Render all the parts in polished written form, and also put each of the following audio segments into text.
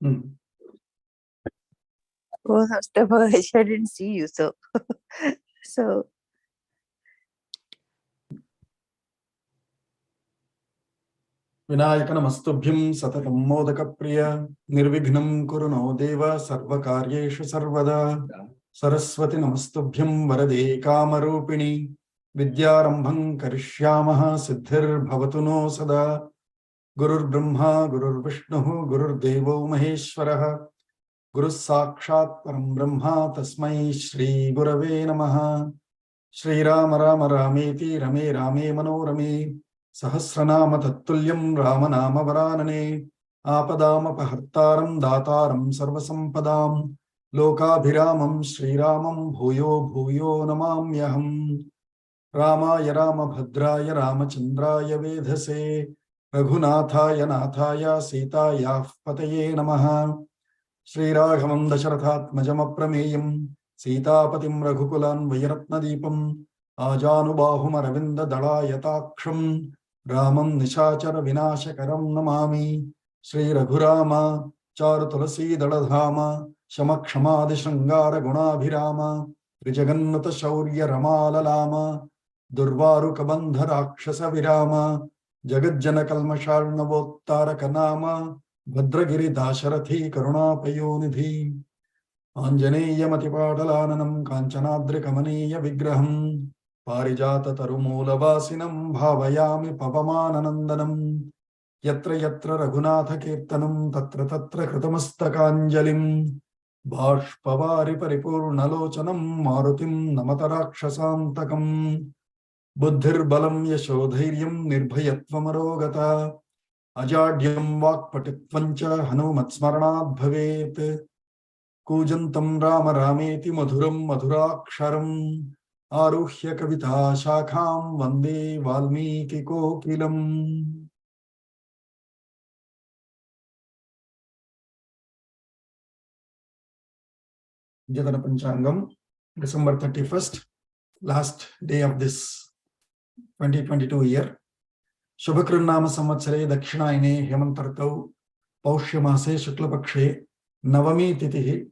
Oh, Namaste, I didn't see you, so so. Vinayaka namastubhyam satatam modaka priya nirvignam kuru no deva sarvakaryeshu sarvada Saraswati namastubhyam varade kamarupini vidyarambham karishyamaha siddhir bhavatu no sada Gurur Brahma Gurur Vishnu Gurur Devo Maheshwaraha Guru Sakshat Param Brahma Tasmai Shri Gurave Namaha Shri Rama Rama Rameti Rame Rame Manorame Sahasranama Tattulyam Ramanama Varanane Apadamapahartaram Dataram Sarvasampadam Lokabhiramam Shri Ramam Bhuyo Bhuyo Namamyaham Ramaya Rama Bhadraya Ramachandraya Vedhase Raghunatha Nathaya Sitaya Pataye Namaha Shri Raghavam Dasharathatmajam Aprameyam Sitapatim Raghukulan Vairatnadipam Ajanubahum Aravinda Dalayataksham Ramam Nishachara Vinashakaram Namami Shri Raghurama Char Tulasi Daladhama Shamakshama Shangara Gunabhirama Trijagannuta Shaurya Ramalalama Durvaru Kabandha Rakshasa Virama Jagajjana Kalmasharnavottara Kanama Bhadragiri Dasharathi Karunapayonidhi Anjaneya Matipadalaranam Kanchanadri Kamaniya Vigraham Parijata Tarumula Vasinam Bhavayami Pavamananandanam Yatra Yatra Raghunatha Kirtanam Tatra Tatra Kritamastakanjalim Bhashpavari Paripurnalochanam Marutim Namatarakshasantakam Buddhir Balam Yashodhairyam Nirbhayatvamarogata Ajadyam Vakpatitvancha Hanumatsmaranad Bhavet Kujantam Rama Rameti Madhuram Madhuraksharam Aruhya Kavita Shakham Vande Valmiki Kokilam. Jatana Panchangam, December 31st, last day of this 2022 year. Shubhakrunnama Samvatsare Dakshinayine Hemantartau Paushyamase Shuklapakshe Navami Titihi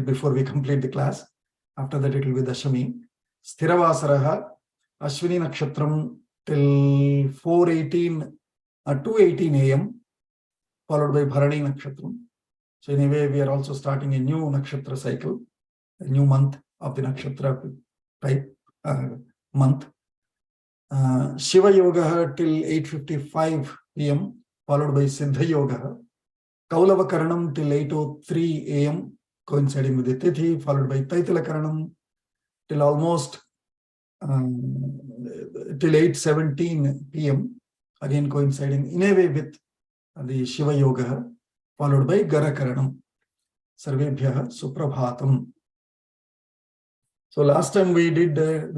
before we complete the class. After that it will be Dashami. Sthiravasaraha Ashwini Nakshatram till 2:18 a.m. followed by Bharani Nakshatram. So anyway, we are also starting a new Nakshatra cycle, a new month of the Nakshatra type month. Shiva Yoga till 8:55 p.m. followed by Siddha Yoga. Kaulava Karanam till 8:03 a.m. coinciding with the Tithi, followed by Taitala Karanam till almost till 8:17 p.m. again coinciding in a way with the Shiva Yoga, followed by Gara Karanam. Sarvebhyah Suprabhatam. So last time we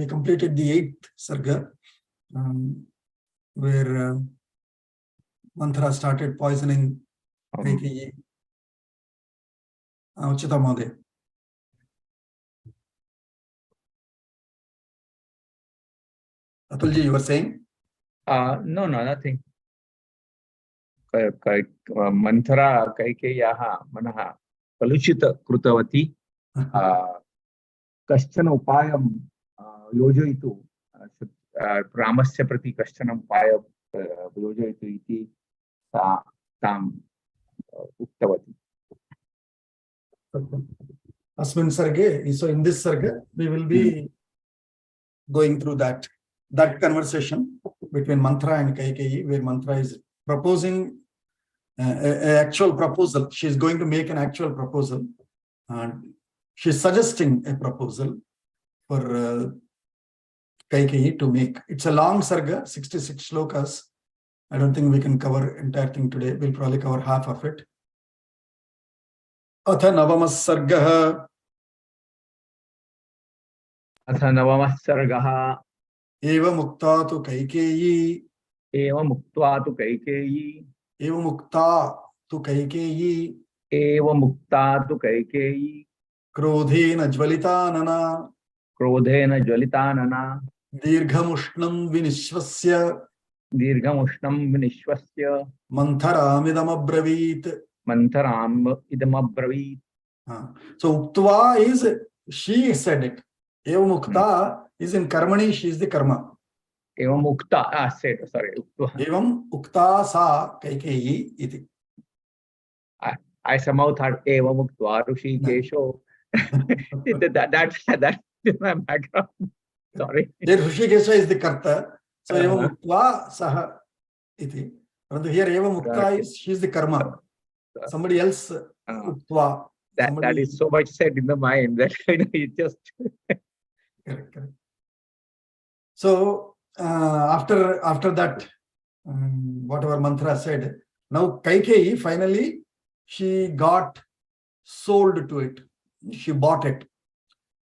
completed the 8th Sarga, where Manthara started poisoning Kaikeyi. Uchita Mode. Atulji, you were saying? No, nothing. Manthara Kaikeyaha Manaha Kalushita Krutavati Kashchana Upayam Yojayitu Ramasya Prati Kashchana Upayam Yojayitu iti Tam Uktavati. Asmin Sarge, so in this Sarga, we will be going through that conversation between Manthara and Kaikeyi, where Manthara is proposing an actual proposal. She is going to make an actual proposal. And she is suggesting a proposal for Kaikeyi to make. It's a long Sarga, 66 shlokas. I don't think we can cover entire thing today. We'll probably cover half of it. Atha Navamas Sargaha. Atha Navamas Sargaha. Eva Mukta tu Kaikeyi. Eva Mukta tu Kaikeyi. Eva Mukta tu Kaikeyi. Eva Mukta tu Kaikeyi. Krodhena Jvalitanana. Krodhena Jvalitanana. Dirghamushnam Vinishvasya. दीर्घम उष्णम विनिश्वस्य Mantharam abravit. मंथराम इदम अब्रवीत. So uktva is she said it. Evam ukta is in karmani, she is the karma. एवं उक्ता said, sorry, उक्त्वा. Evam ukta sa kaikeyi iti. I somehow thought एवं उक्त्वा ऋषिकेशो. That's my background. Sorry. There Rishikesha is the karta. So evam uktva saha iti. And here evam ukta is she is the karma. Somebody else uktva. That is so much said in the mind that it just correct. So after that, whatever mantra said, now Kaikeyi finally she got sold to it. She bought it.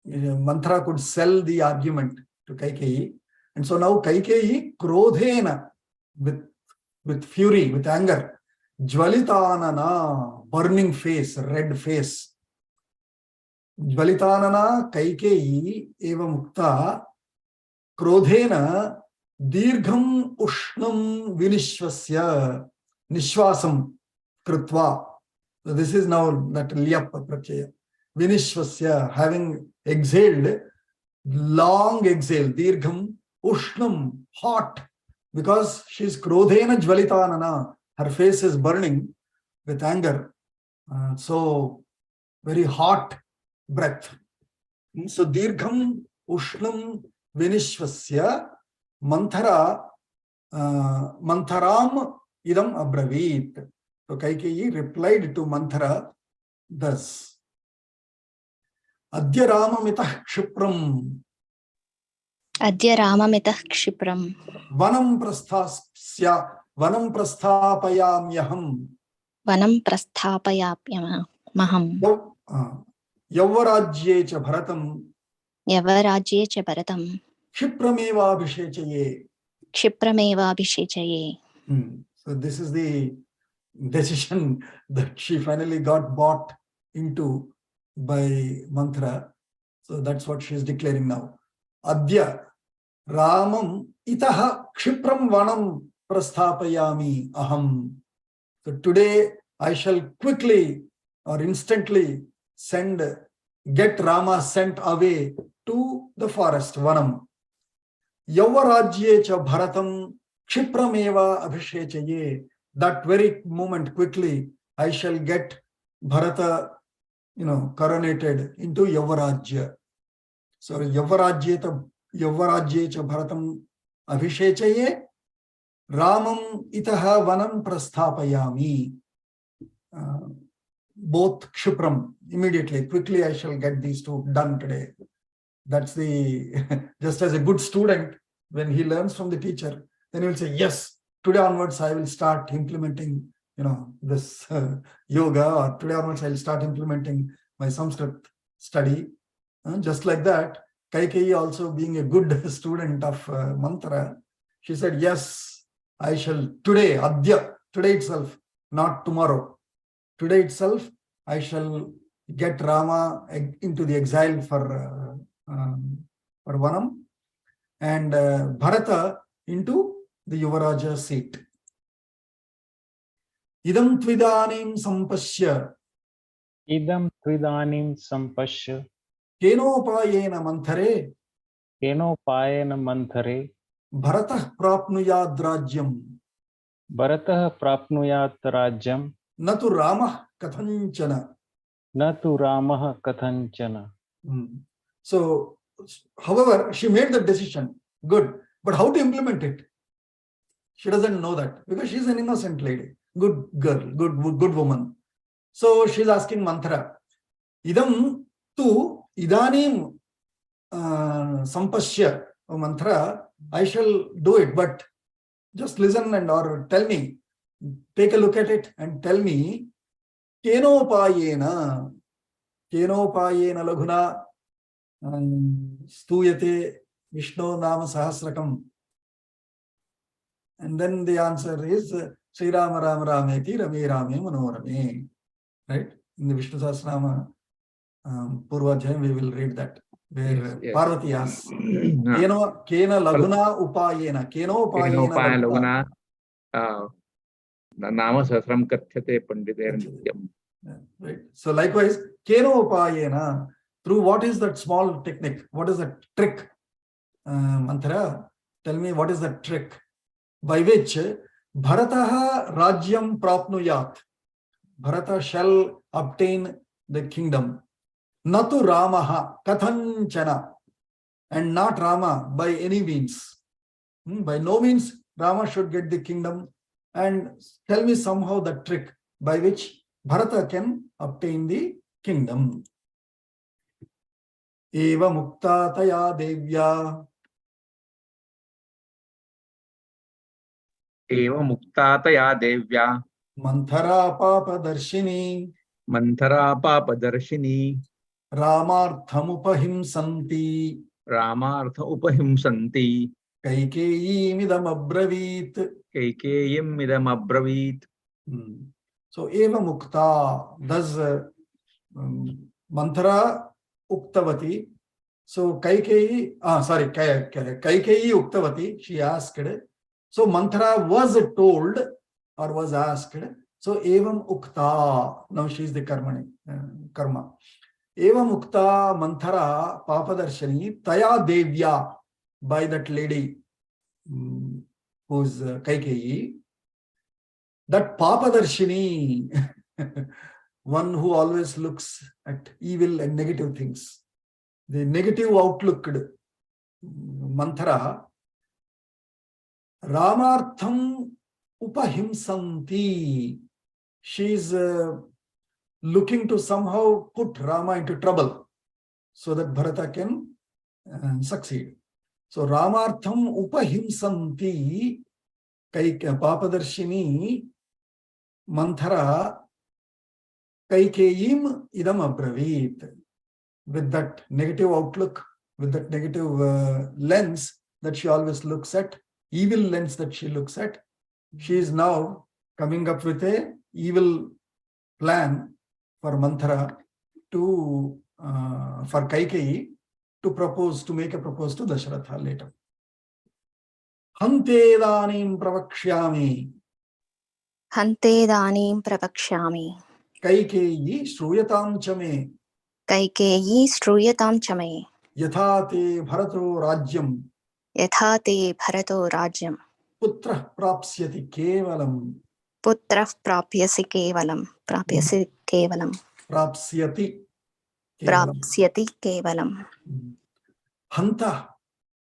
Mantra could sell the argument to Kaikeyi, and so now Kaikeyi krodhena, with fury, with anger, jvalitanana, burning face, red face. Jvalitanana Kaikeyi eva mukta krodhena dirgham ushnam vinishvasya nishwasam krutva. So this is now that liyap pratyaya. Vinishvasya, having exhaled, long exhale, dirgham ushnam, hot, because she is krodhena jvalitanana. Her face is burning with anger. So very hot breath. So dirgham ushnam vinishvasya manthara mantharam idam abravit. So Kaikeyi replied to Manthara thus: Adya Ramamitah Kshipram. Adya Ramamitah Kshipram. Vanam prasthapayamyaham. Vanam prasthapayamyaham. Yavarajye cha bharatam. Yavarajye cha bharatam. Kshiprameva abhishechaye. Kshiprameva abhishechaye. So this is the decision that she finally got bought into by Mantra. So that's what she is declaring now. Adya Ramam itaha kshipram vanam prasthapayami aham. So today I shall quickly or instantly get Rama sent away to the forest, Vanam. Yavarajye cha bharatam kshiprameva abhishechaye. That very moment, quickly, I shall get Bharata, coronated into Yavarajya. So Yavarajye cha bharatam abhishechaye, Ramam itaha vanam prasthapayami. Both kshipram, immediately, quickly I shall get these two done today. That's the, just as a good student, when he learns from the teacher, then he will say, yes, today onwards I will start implementing, this yoga, or today onwards I will start implementing my Sanskrit study. Just like that, Kaikeyi also being a good student of Mantra, she said, yes, I shall today, Adya, today itself, not tomorrow. Today itself, I shall get Rama into the exile for Vanam, and Bharata into the Yuvaraja seat. Idam tvidanim sampashya. Idam tvidanim sampashya. Kenopayena manthare. Kenopayena manthare. Bharatah prapnuyad rajyam. Bharatah prapnuyat rajyam. Natu Ramah kathanchana. Natu Ramah kathanchana. So, however, she made the decision. Good. But how to implement it? She doesn't know that, because she's an innocent lady. Good girl, good woman. So she's asking Mantra, Idam tu idanim sampashya. Oh, Mantra, I shall do it, but just listen or tell me, take a look at it and tell me, kenopayena laghuna stuyate Vishnu nama sahasrakam. And then the answer is Sri Rama Rama Rameti Rame Rame Manorame. Right? In the Vishnu Sahasranama Purvadhyayam, we will read that. where Yes. Parvati asks, Ah. Kena laguna upayena, Keno upayena Kenopaya laguna. Laguna Nama Sahasram Kathyate Panditer Nityam. Right. So likewise, Keno upayena, through what is that small technique? What is that trick? Manthara, tell me what is that trick by which Bharataha Rajyam Prapnuyat. Bharata shall obtain the kingdom. Natu Ramaha Kathanchana, and not Rama by any means. By no means Rama should get the kingdom. And tell me somehow the trick by which Bharata can obtain the kingdom. Eva mukta taya devya. Eva Muktataya Devya Manthara papa darshini. Manthara Papa Darshini Ramarthamupahim santi. Ramartha Upahimsanti Kaikeyi midam abravit. Kaikeyim Midam Abravit. So eva mukta, thus Manthara uktavati. So Kaikeyi, Kaikeyi uktavati, she asked. So Manthara was told or was asked. So evam ukta, now she is the karma. Evam ukta Manthara papadarshani taya devya, by that lady who's Kaikeyi. That papadarshini, one who always looks at evil and negative things, the negative outlooked Manthara, Ramartham upahimsanti, she is looking to somehow put Rama into trouble so that Bharata can succeed. So Ramartham upahimsanti papadarshini Manthara Kaikeyim idam abravit. With that negative outlook, with that negative lens that she always looks at, evil lens that she looks at, she is now coming up with a evil plan for Manthara to, for Kaikeyi to propose, to make a proposal to Dasharatha later. Hantedanim pravakshyami. Hantedanim pravakshami. Kaikeyi shruyatam chame. Kaikeyi shruyatam chame. Yatha te bharato rajyam. Yatha te bharato rajyam. Putra prapsyati kevalam. Putra prapyasi kevalam. Prapyasi kevalam. Prapsyati kevalam. Prapsyati kevalam. Hanta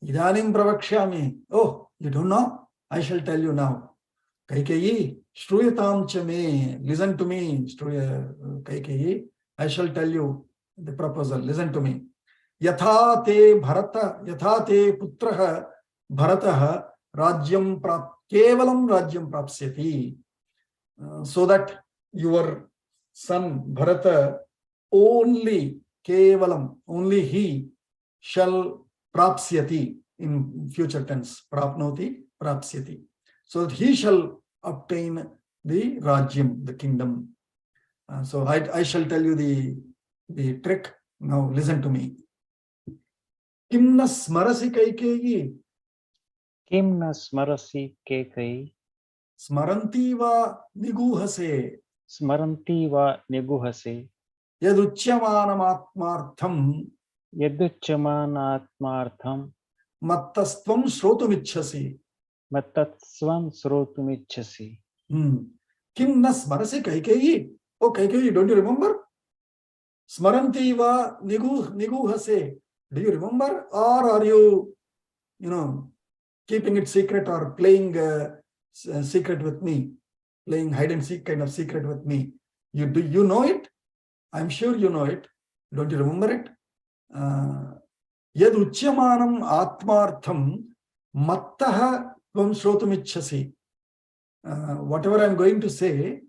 idanim pravakshyami. Oh, you don't know? I shall tell you now. Kaikeyi shruyatam chame. Listen to me, Kaikeyi. I shall tell you the proposal. Listen to me. Yatha te bharata, yatha te putraha bharataha rajyam kevalam rajyam prapsyati. So that your son Bharata only kevalam, only he shall prapsyati, in future tense, prapnoti prapsyati, so that he shall obtain the rajyam, the kingdom. So I shall tell you the trick. Now listen to me. Kimna smarasi Kaikeyi. Kim na smarasi Kaikeyi. Smaranti va niguhase. Smaranti va niguhase. Yaduchyamanam Yaduchamanatmartham. Mattastvam shrotumichhasi. Mattatsvam srotumichhasi. Kim na smarasi Kaikeyi. Oh, Kaikeyi, don't you remember? Smaranti va niguhase. Do you remember? Or are you, keeping it secret or playing secret with me? Playing hide and seek kind of secret with me. Do you know it? I'm sure you know it. Don't you remember it? Yad uchyamanam atmartham mattaha tvam shrotumichhasi. Whatever I'm going to say,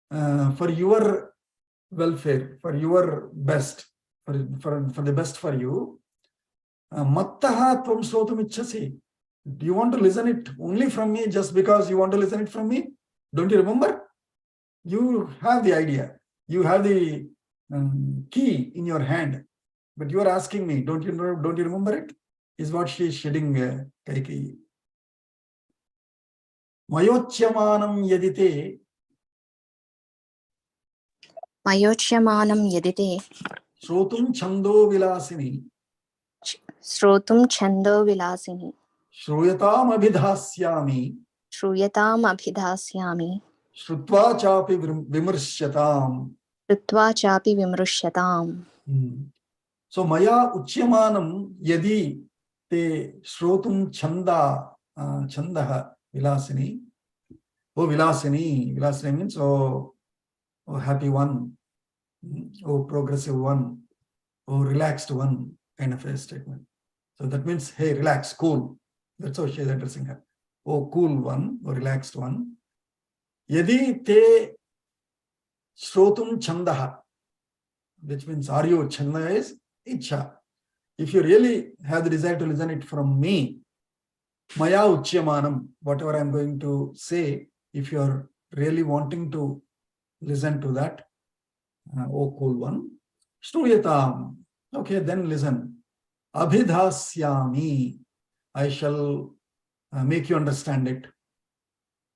for your welfare, for your best, for the best for you, mattaha tvam shrotumichhasi. Do you want to listen it only from me just because you want to listen it from me? Don't you remember? You have the idea. You have the key in your hand. But you are asking me, don't you know, don't you remember it? Is what she is shedding Kaikeyi. Mayochyamanam yadite Mayochyamanam yadite Shrotum Chando Vilasini Shrotum Chando Vilasini Shruyatam Abhidhasyami Shruyatam Abhidhasyami Shrutva Chapi Vimarsyatam. Rutva Chapi Vimrushyatam. So Maya Uchyamanam Yadi Te Shrotum Chanda Chandaha Vilasini. Oh Vilasini. Vilasini means oh happy one, oh progressive one, oh relaxed one kind of a statement. So that means, hey, relax, cool. That's how she is addressing her. Oh, cool one, oh relaxed one. Yadi te shrotum chandaha, which means are you? Chanda is ichha. If you really have the desire to listen it from me, maya uchyamanam, whatever I'm going to say, if you're really wanting to listen to that, oh cool one, shruyatam, okay, then listen. Abhidhasyami, I shall make you understand it.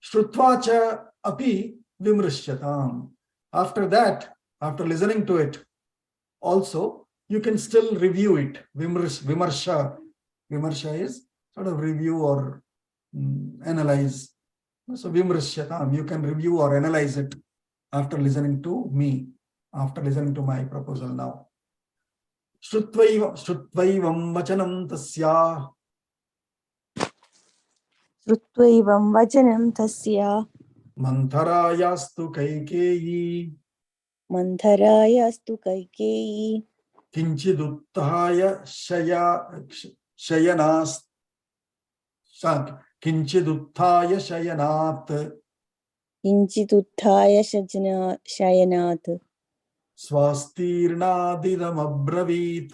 Shrutvacha api vimrishyatam. After that, after listening to it, also you can still review it. Vimarsha. Vimarsha is sort of review or analyze. So vimrishyatam, you can review or analyze it after listening to me, after listening to my proposal now. Shrutvaivam vachanam tasya. Srutvaivam Vajanam Tasya Mantharayastu Kaikeyi Mantarayastu Kaikeyi Kinchiduttaya Shayanas Kinchiduttaya Shayanat Inchituthaya Shayanat Swastirnadidam Abravit.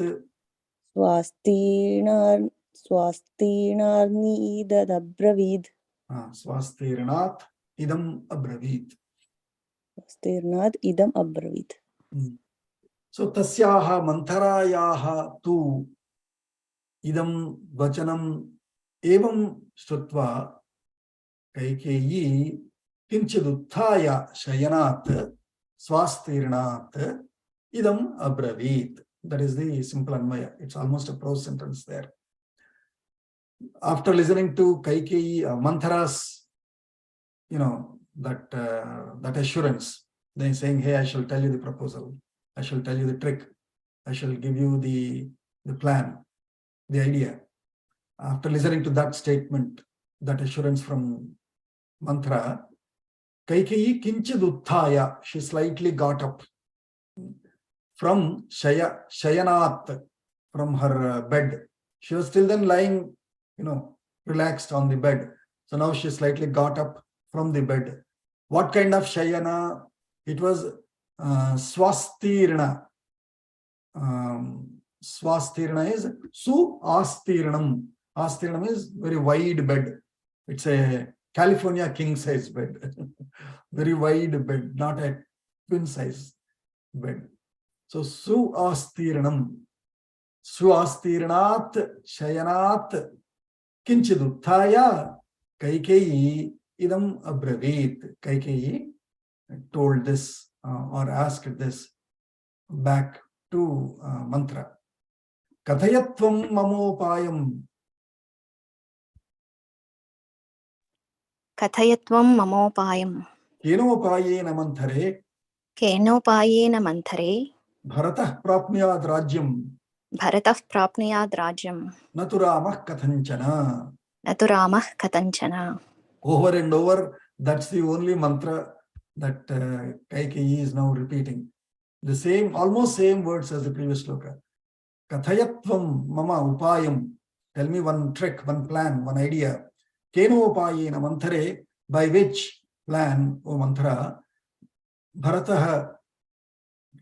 Swastirnarnidadabravид Swastirnat idam abravit. Swastirnad idam abravид. So tasyaha mantharayaha tu idam vachanam evam shrutva Kaikeyi kinchiduttaya shayanat swastirnat idam abravit. That is the simple anvaya. It's almost a prose sentence there. After listening to Kaikeyi, Manthara's, that assurance, then saying, hey, I shall tell you the proposal. I shall tell you the trick. I shall give you the plan, the idea. After listening to that statement, that assurance from Manthara, Kaikeyi kinchiduttaya, she slightly got up from shayanat, from her bed. She was still then lying, relaxed on the bed. So now she slightly got up from the bed. What kind of shayana? It was swastirna. Swastirna is su-astirnam. Astirnam is very wide bed. It's a California king size bed. Very wide bed, not a twin size bed. So su-astirnam. Swastirnat shayanat kinchiduttaya Kaikeyi idam abravit. Kaikeyi told this or asked this back to Mantra. Kathayatvam mamopayam. Kathayatvam mamopayam Kenopayena manthare. Kenopayena manthare Bharatah prapniyad rajyam. Bharatah prapniyad rajyam Naturamah kathanchana. Naturamah katanchana. Over and over, that's the only mantra that Kaikeyi is now repeating. The same, almost same words as the previous sloka. Kathayatvam mama upayam. Tell me one trick, one plan, one idea. Kenopayena manthare, by which plan, O mantra, Bharatah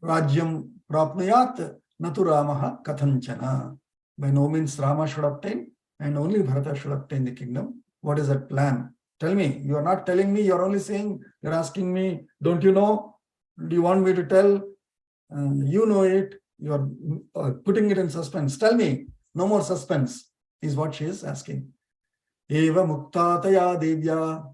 rajyam prapnuyat naturamaha kathanchana. By no means Rama should obtain, and only Bharata should obtain the kingdom. What is that plan? Tell me. You are not telling me, you are only saying, you are asking me, don't you know? Do you want me to tell? You know it. You are putting it in suspense. Tell me, no more suspense, is what she is asking. Eva muktataya devya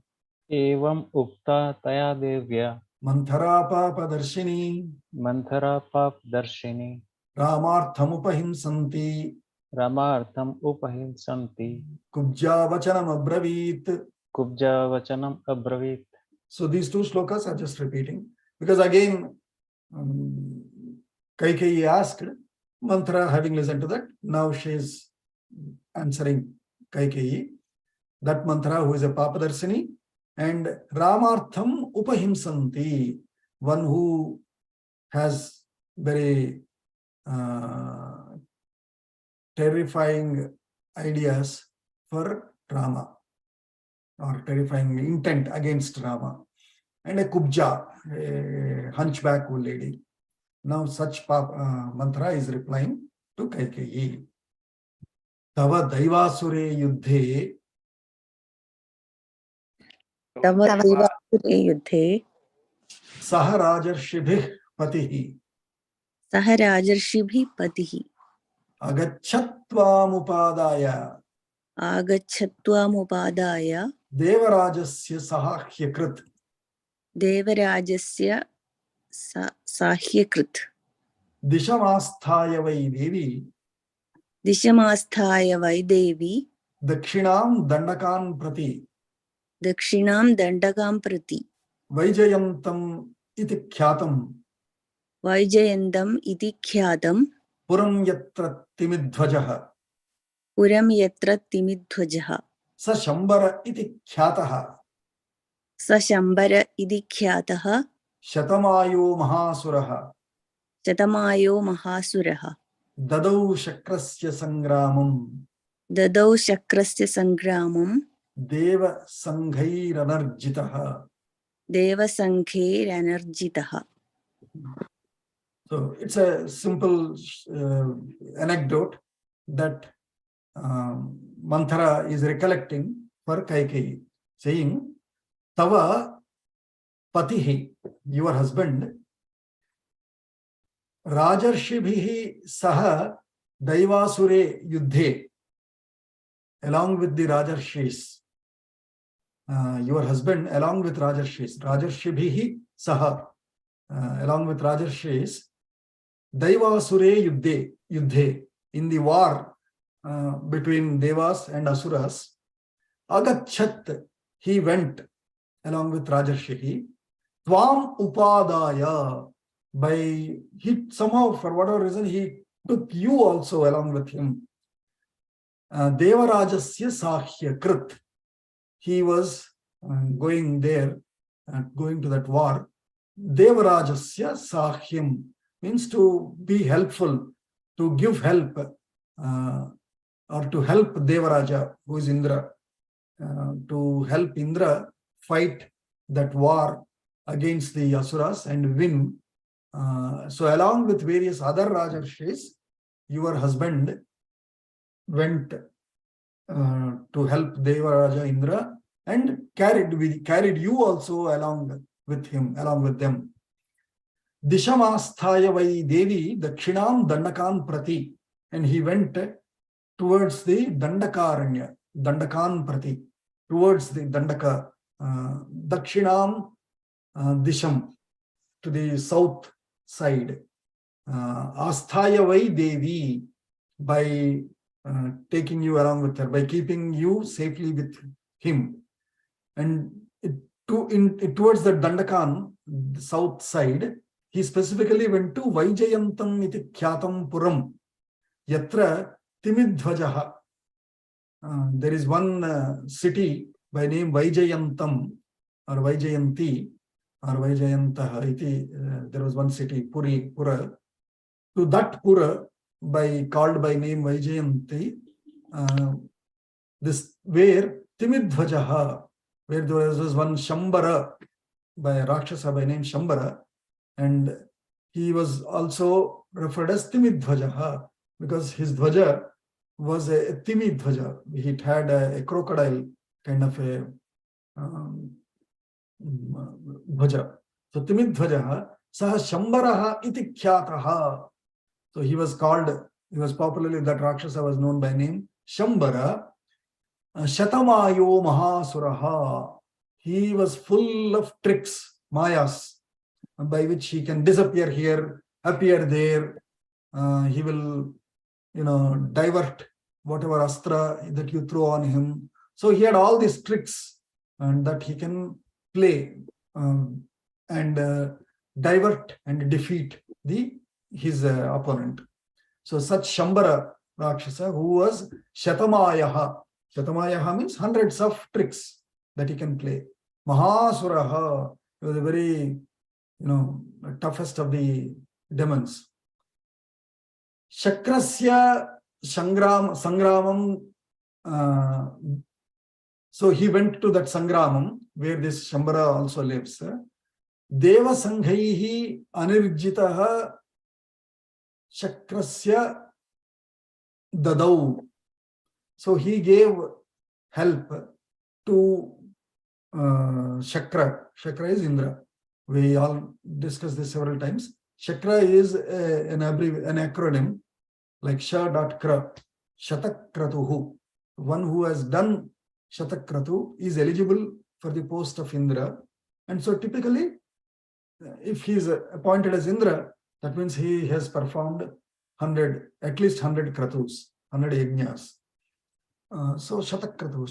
Evam ukta taya devya manthara papa darshini manthara pap darshini ramarthamupahim santi ramartham upahimsanti kubja vachanam abravit. kubja vachanam abravit. So these two slokas are just repeating, because again Kaikeyi asked, Manthara having listened to that, now she is answering Kaikeyi, that Manthara who is a Papadarsini, and Ramartham Upahimsanti, one who has very terrifying ideas for Rama, or terrifying intent against Rama, and a Kubja, a hunchback old lady. Now such Manthara is replying to Kaikeyi. Tava Daivasure Yuddhe तव देवासुरे युद्धे Saha Rajarshibhih Patihi सह राजर्षिभिः पतिः Agachatvamupadaya आगच्छत्वामुपादाय Devarajasya Sahahyakrit देवराजस्य साह्यकृत् Dishamasthaya Vai Devi दिशमास्थाय वै देवी Dakshinam Dandakan Prati दक्षिणां दण्डकां प्रति Vaijayantam iti Khyatam वैजयन्तम् इति ख्यातं Puram Yatra Timidhvajaha पुरं यत्र तिमिध्वजः Sa Shambara iti Khyataha स शम्बर इति ख्यातः Shatamayo Mahasuraha शतमायो महासुरः Dadau Shakrasya Sangramam ददौ शक्रस्य सङ्ग्रामं Deva Sanghairanarjitaha. देवसङ्घैरनर्जितः. So it's a simple anecdote that Manthara is recollecting for Kaikeyi, saying, Tava Patihi, your husband, Rajarshibhihi Saha Daivasure Yuddhe, along with the Rajarshis. Your husband, along with Rajarshis, Rajarshibhihi Saha, along with Rajarshis, Daivasure Yuddhe, in the war between Devas and Asuras, Agachat, he went along with Rajarshihi, Tvam Upadaya, by he somehow, for whatever reason, he took you also along with him. Devarajasya Sahya Krit, he was going there, going to that war. Devarajasya Sahyam means to be helpful, to give help, or to help Devaraja, who is Indra, to help Indra fight that war against the Asuras and win. So along with various other Rajarshis, your husband went to help Devaraja Indra and carried you also along with him, along with them. Dishamasthaya Vai Devi Dakshinam Dandakan Prati, and he went towards the Dandakaranya, Dandakan Prati, towards the Dandaka, Dakshinam Disham, to the south side. Asthaya Vai Devi, by taking you along with her, by keeping you safely with him. And towards the Dandakan, the south side, he specifically went to Vaijayantam iti Khyatam Puram, Yatra Timidhvajaha. There is one city by name Vaijayantam or Vaijayanti or Vaijayantaha iti. There was one city, Pura. To that Pura, called by name Vaijayanti, this where Timidhvajaha, where there was one Shambara by a Rakshasa by name Shambara, and he was also referred as Timidhvajaha because his Dhvaja was a Timidhvaja. It had a crocodile kind of a Dhvaja. So Timidhvajaha, Saha Shambaraha iti Khyataha. So So he was popularly, that Rakshasa was known by name Shambara. Shatamayo Mahasuraha. He was full of tricks, mayas, by which he can disappear here, appear there. He will, divert whatever astra that you throw on him. So he had all these tricks and that he can play and divert and defeat his opponent. So such Shambara Rakshasa, who was Shatamayaha. Shatamayaha means hundreds of tricks that he can play. Mahasuraha, he was a very, toughest of the demons. Shakrasya Sangramam. So he went to that Sangramam where this Shambara also lives. Deva Sanghaihi Anirjitaha Shakrasya Dadau. So he gave help to Shakra. Shakra is Indra. We all discussed this several times. Shakra is an acronym like Sha.Kra, Shatakratuhu. One who has done Shatakratu is eligible for the post of Indra. And so typically, if he is appointed as Indra, that means he has performed at least 100 kratus, 100 yajnas. So Shatakratu.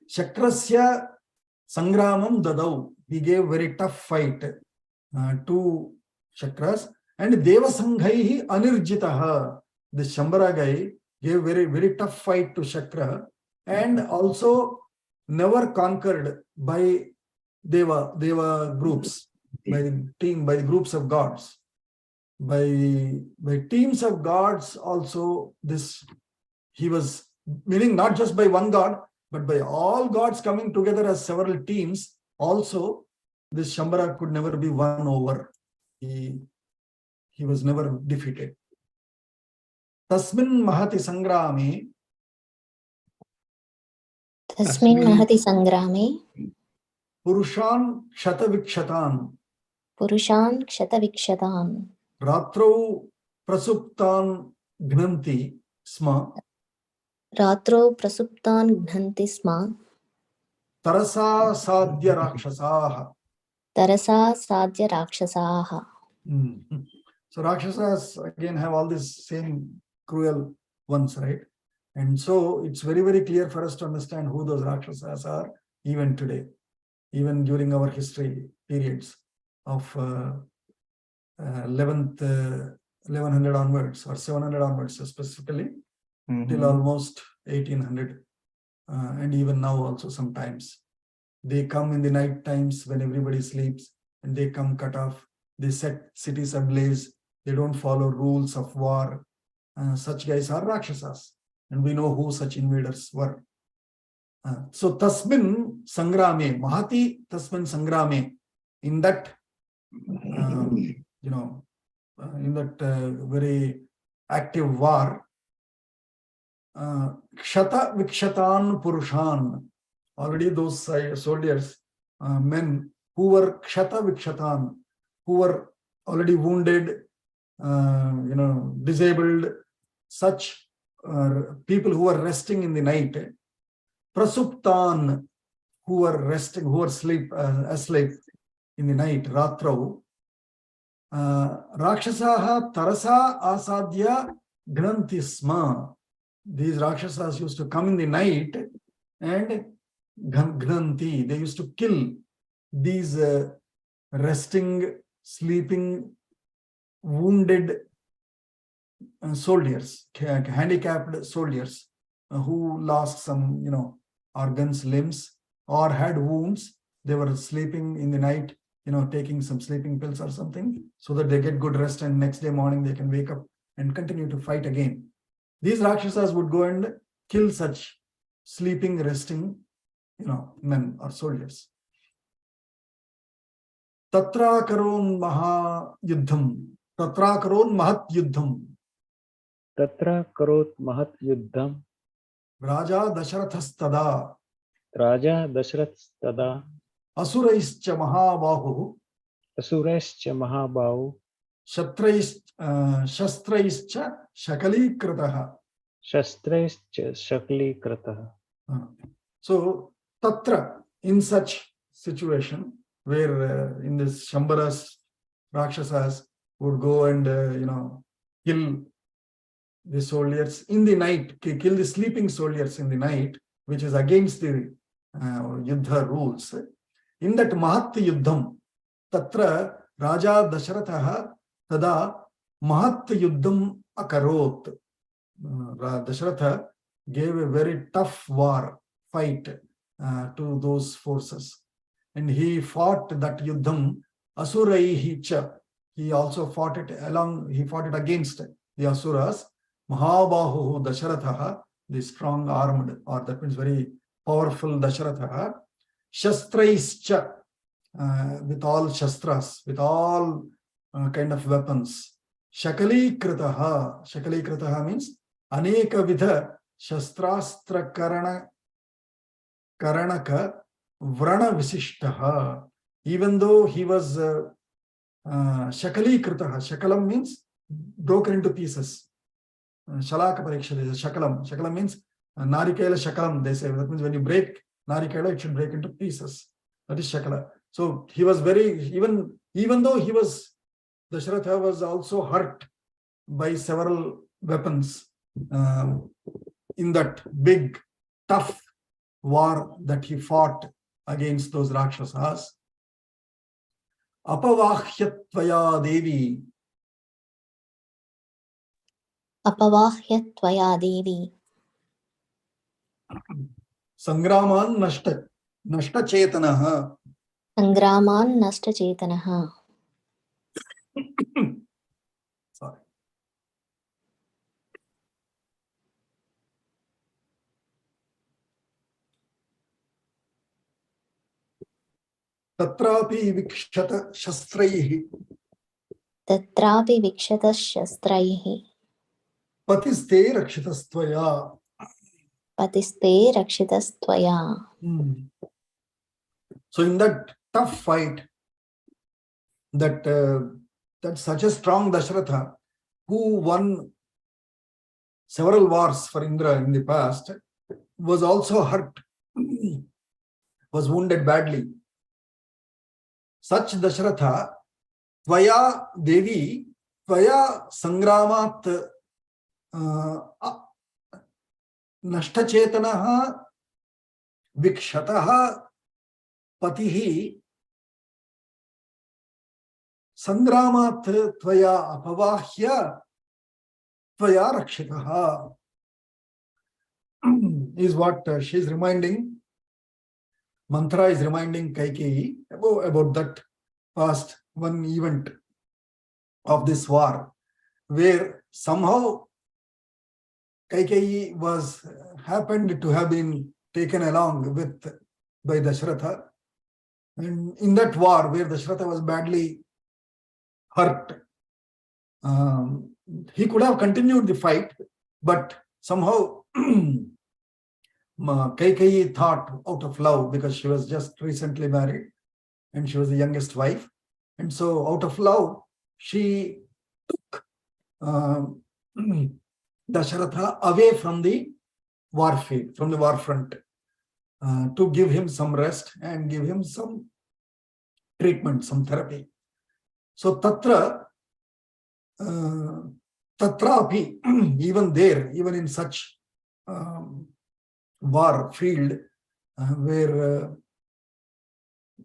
Shakrasya Sangramam Dadau. He gave very tough fight to Shakras. And Deva Sanghaihi Anirjitaha. The Shambara guy gave very, very tough fight to Shakra and also never conquered by Deva groups, by the groups of gods. By teams of gods also, he was, meaning not just by one god, but by all gods coming together as several teams. Also, this Shambara could never be won over. He was never defeated. Tasmin Mahati Sangrame. Tasmin Mahati Sangrame. Purushan Ksatavikshatan. Purushan Ksatavikshatan. Ratrau Prasuptan Gnanti Sma. Ratro Prasuptan Gnanti Sma. Tarasa Sadhya Rakshasaha. Tarasa Sadhya Rakshasaha. So Rakshasas again have all these same cruel ones, right? And so it's very, very clear for us to understand who those Rakshasas are even today, even during our history periods of 1100 onwards or 700 onwards specifically, till almost 1800. And even now also sometimes. They come in the night times when everybody sleeps and they come cut off. They set cities ablaze. They don't follow rules of war. Such guys are Rakshasas. And we know who such invaders were. So Tasmin Sangrame, Mahati Tasmin Sangrame, in that, very active war, Kshata Vikshatan Purushan, already those soldiers, men who were Kshata Vikshatan, who were already wounded, disabled, such people who were resting in the night, Prasuptan, who were resting, who were asleep in the night, Ratrau, Rakshasaha Tarasa Asadhya Gnanti Sma. These Rakshasas used to come in the night and Gnanti, they used to kill these resting, sleeping, wounded soldiers, handicapped soldiers who lost some, organs, limbs, or had wounds. They were sleeping in the night, taking some sleeping pills or something, so that they get good rest and next day morning they can wake up and continue to fight again. These Rakshasas would go and kill such sleeping, resting, men or soldiers. Tatra karon maha yuddham. Tatra karon mahat yuddham. Tatra karot mahat yuddham. Raja Dasharathastada. Raja Dashrathastada. Asuraischa mahabahu. Asurascha mahabahu. shastraischa shakalikritah. Shastraischa Shaklikratah. So tatra, in such situation where in this Shambaras, Rakshasas would go and kill the soldiers in the night, kill the sleeping soldiers in the night, which is against the Yuddha rules. In that Mahat Yuddham, Tatra Raja Dasharatha Tada Mahat Yuddham Akarot. Dasharatha gave a very tough fight to those forces. And he fought that Yuddham Asuraihi cha. He also fought it against the Asuras. Mahabahu Dasharatha, the strong armed, or that means very powerful Dasharatha, Shastraischa, with all Shastras, with all kind of weapons. Shakalikritaha means Aneka Vidha Shastrastra Karanaka Vrana Visishtaha. Even though he was Shakalikritaha, Shakalam means broken into pieces. Shalaka Pariksha is Shakalam. Shakalam means Narikela Shakalam, they say. That means when you break Narikela, it should break into pieces. That is Shakala. So he was even though he was, Dasharatha was also hurt by several weapons in that big, tough war that he fought against those Rakshasas. Apavahyatvaya Devi. Apavahyatvaya Devi. Sangraman Nashta Chetanaha. Sangraman Nashta Chetanaha. Sorry. Tatrapi vikshata shastraihi. Tatrapi vikshata shastraihi. Patiste rakshitastvaya. Patiste rakshitastvaya. So in that tough fight, that such a strong Dasharatha, who won several wars for Indra in the past, was also hurt, was wounded badly. Such Dasharatha, Tvaya Devi, Tvaya Sangramat Nashtachetanaha Vikshataha Patihi Sangramat Tvaya Apavahya Tvaya Rakshitaha is what she is reminding. Mantra is reminding Kaikeyi about that past one event of this war, where somehow Kaikeyi happened to have been taken along by Dasharatha. And in that war, where Dasharatha was badly hurt, he could have continued the fight, but somehow Kaikeyi thought, out of love, because she was just recently married and she was the youngest wife, and so out of love she took Dasharatha away from the war field, from the war front, to give him some rest and give him some treatment, some therapy. So tatrapi, even there, even in such war field where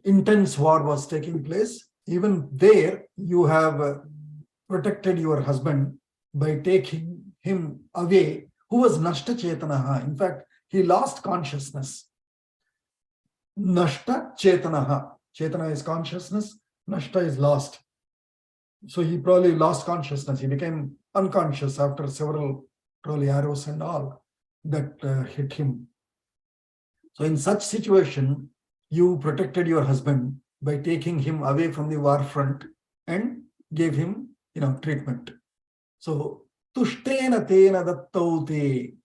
intense war was taking place, even there you have protected your husband by taking him away, who was Nashta Chetanaha. In fact, he lost consciousness. Nashta Chetanaha. Chetana is consciousness, Nashta is lost. So he probably lost consciousness. He became unconscious after several probably arrows and all that hit him. So in such situation, you protected your husband by taking him away from the war front and gave him, treatment. So Tushtena tena dattaute.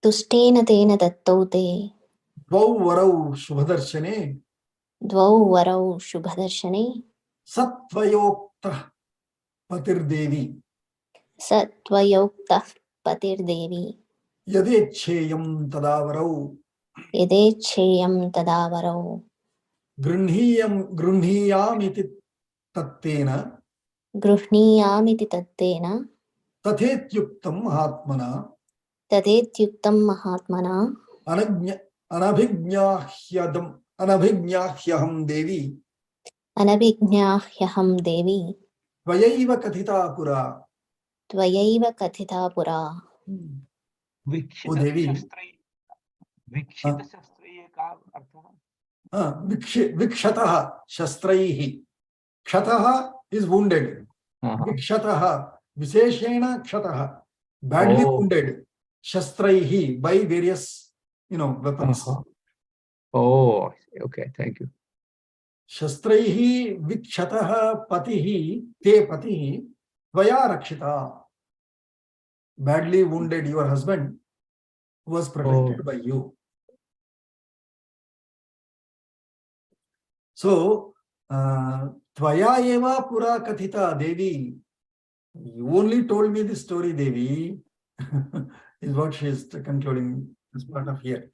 Tushtena tena dattaute. Dvau varau shubhadarshane. Dvau varau shubhadarshane. Satvayokta patirdevi. Satvayokta patirdevi. Yadecheyam tadavarau. Yadecheyam tadavarau. Grunhiyam iti tattena. Gruhniyamiti tattena. Tathetyuktam mahatmana. Tadetyuktam mahatmana. Anabhignyaham devi. Anabhignyāhyaham devi. Tvayaiva kathita pura. Tvayaiva kathita pura. O Vikshita Devi. Shastri. Vikshita Shastri ka artha. Vikshataha shastraihi. Kshataha is wounded. Vikshataha Visheshena kshataha. Badly wounded. Shastraihi by various weapons. Oh, okay, thank you. Shastraihi vikshataha patihi te patihi tvaya rakshita. Badly wounded your husband was protected by you. So, tvaya eva pura kathita Devi. You only told me this story, Devi, is what she is concluding as part of here.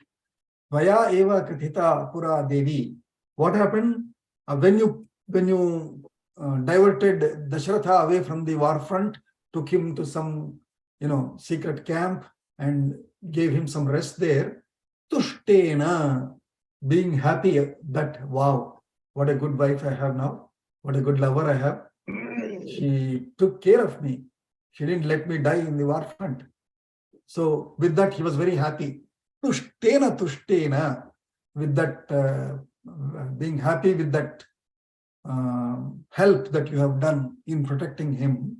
Tvaya eva kathita pura Devi. What happened when you diverted Dasharatha away from the war front, took him to some secret camp and gave him some rest there? Tushtena, being happy that wow, what a good wife I have now, what a good lover I have. She took care of me. She didn't let me die in the war front. So with that, he was very happy. Tushtena, with that, being happy with that help that you have done in protecting him.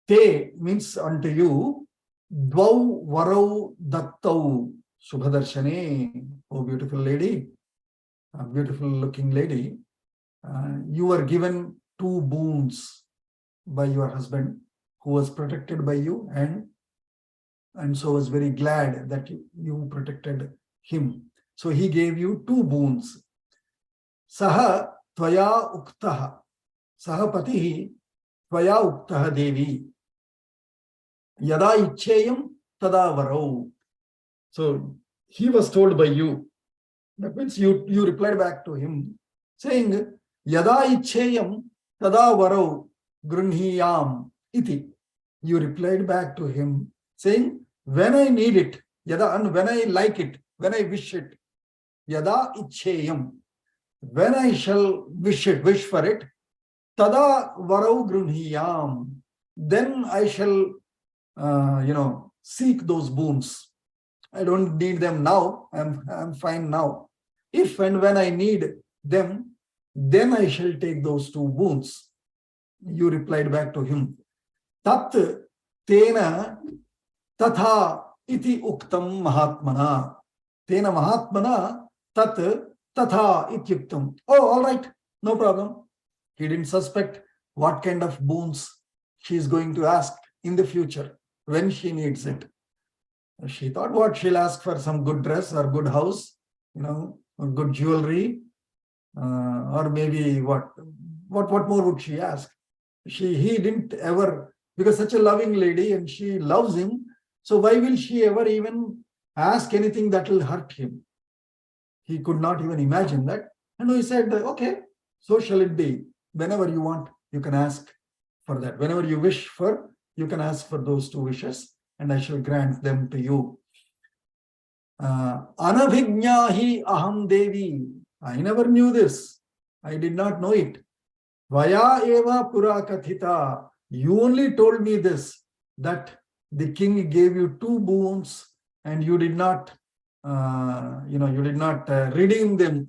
Te means unto you. Dvau varau dattau Shubhadarshane. Oh, beautiful lady, a beautiful looking lady. You were given 2 boons by your husband, who was protected by you and so was very glad that you protected him. So he gave you 2 boons. Saha tvaya uktaha. Saha patihi tvaya uktaha Devi. Yada ichcheyam tada varau. So he was told by you. That means you replied back to him saying, Yada ichcheyam tada varau grunhiyam iti. You replied back to him saying, when I need it, yada, and when I like it, when I wish it, yada ichcheyam, when I shall wish for it, tada varau grunhiyam, then I shall seek those boons. I don't need them now. I'm fine now. If and when I need them, then I shall take those 2 boons. You replied back to him. Tat tena tatha iti uktam mahatmana. Tena mahatmana tat tatha ityuktam. Oh, all right, no problem. He didn't suspect what kind of boons she is going to ask in the future when she needs it. She thought what she'll ask for some good dress or good house, or good jewelry, or maybe what more would she ask? He didn't ever, because such a loving lady and she loves him. So why will she ever even ask anything that will hurt him? He could not even imagine that. And he said, okay, so shall it be. Whenever you want, you can ask for that. Whenever you wish for, you can ask for those 2 wishes. And I shall grant them to you. Anabhignahi aham Devi. I never knew this. I did not know it. Vaya eva pura kathita. You only told me this, that the king gave you 2 boons and you did not, redeem them.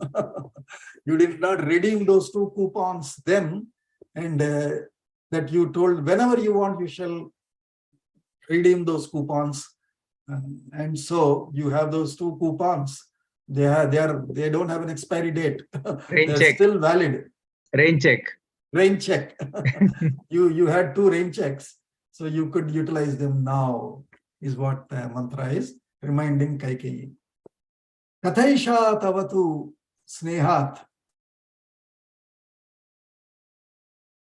You did not redeem those 2 coupons then, and that you told whenever you want, you shall redeem those coupons, and so you have those 2 coupons. They don't have an expiry date. They're still valid. Rain check. You had 2 rain checks, so you could utilize them now, is what mantra is reminding Kaikeyi. Kathaisha tavatu snehat.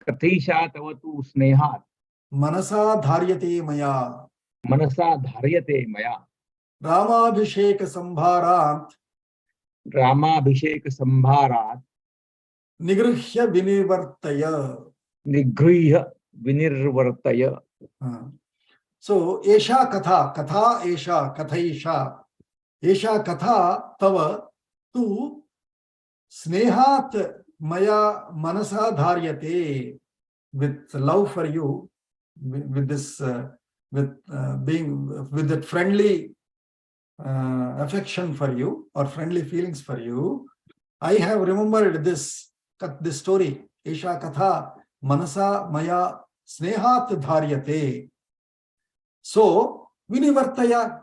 Katisha tavatu snehat. Manasa dharyate maya. Manasa dharyate maya. Ramabhishek sambharat. Ramabhishek sambharat. Nigruhya vinivartaya. Nigriha vinirvartaya. So, Esha Katha, Katha Esha, Kathaisha. Esha Katha Tava Tu Snehat Maya Manasa Dharyate. With love for you, with this, being, with that friendly affection for you or friendly feelings for you, I have remembered this story. Esha Katha Manasa Maya Snehat Dharyate. So, Vinivartaya,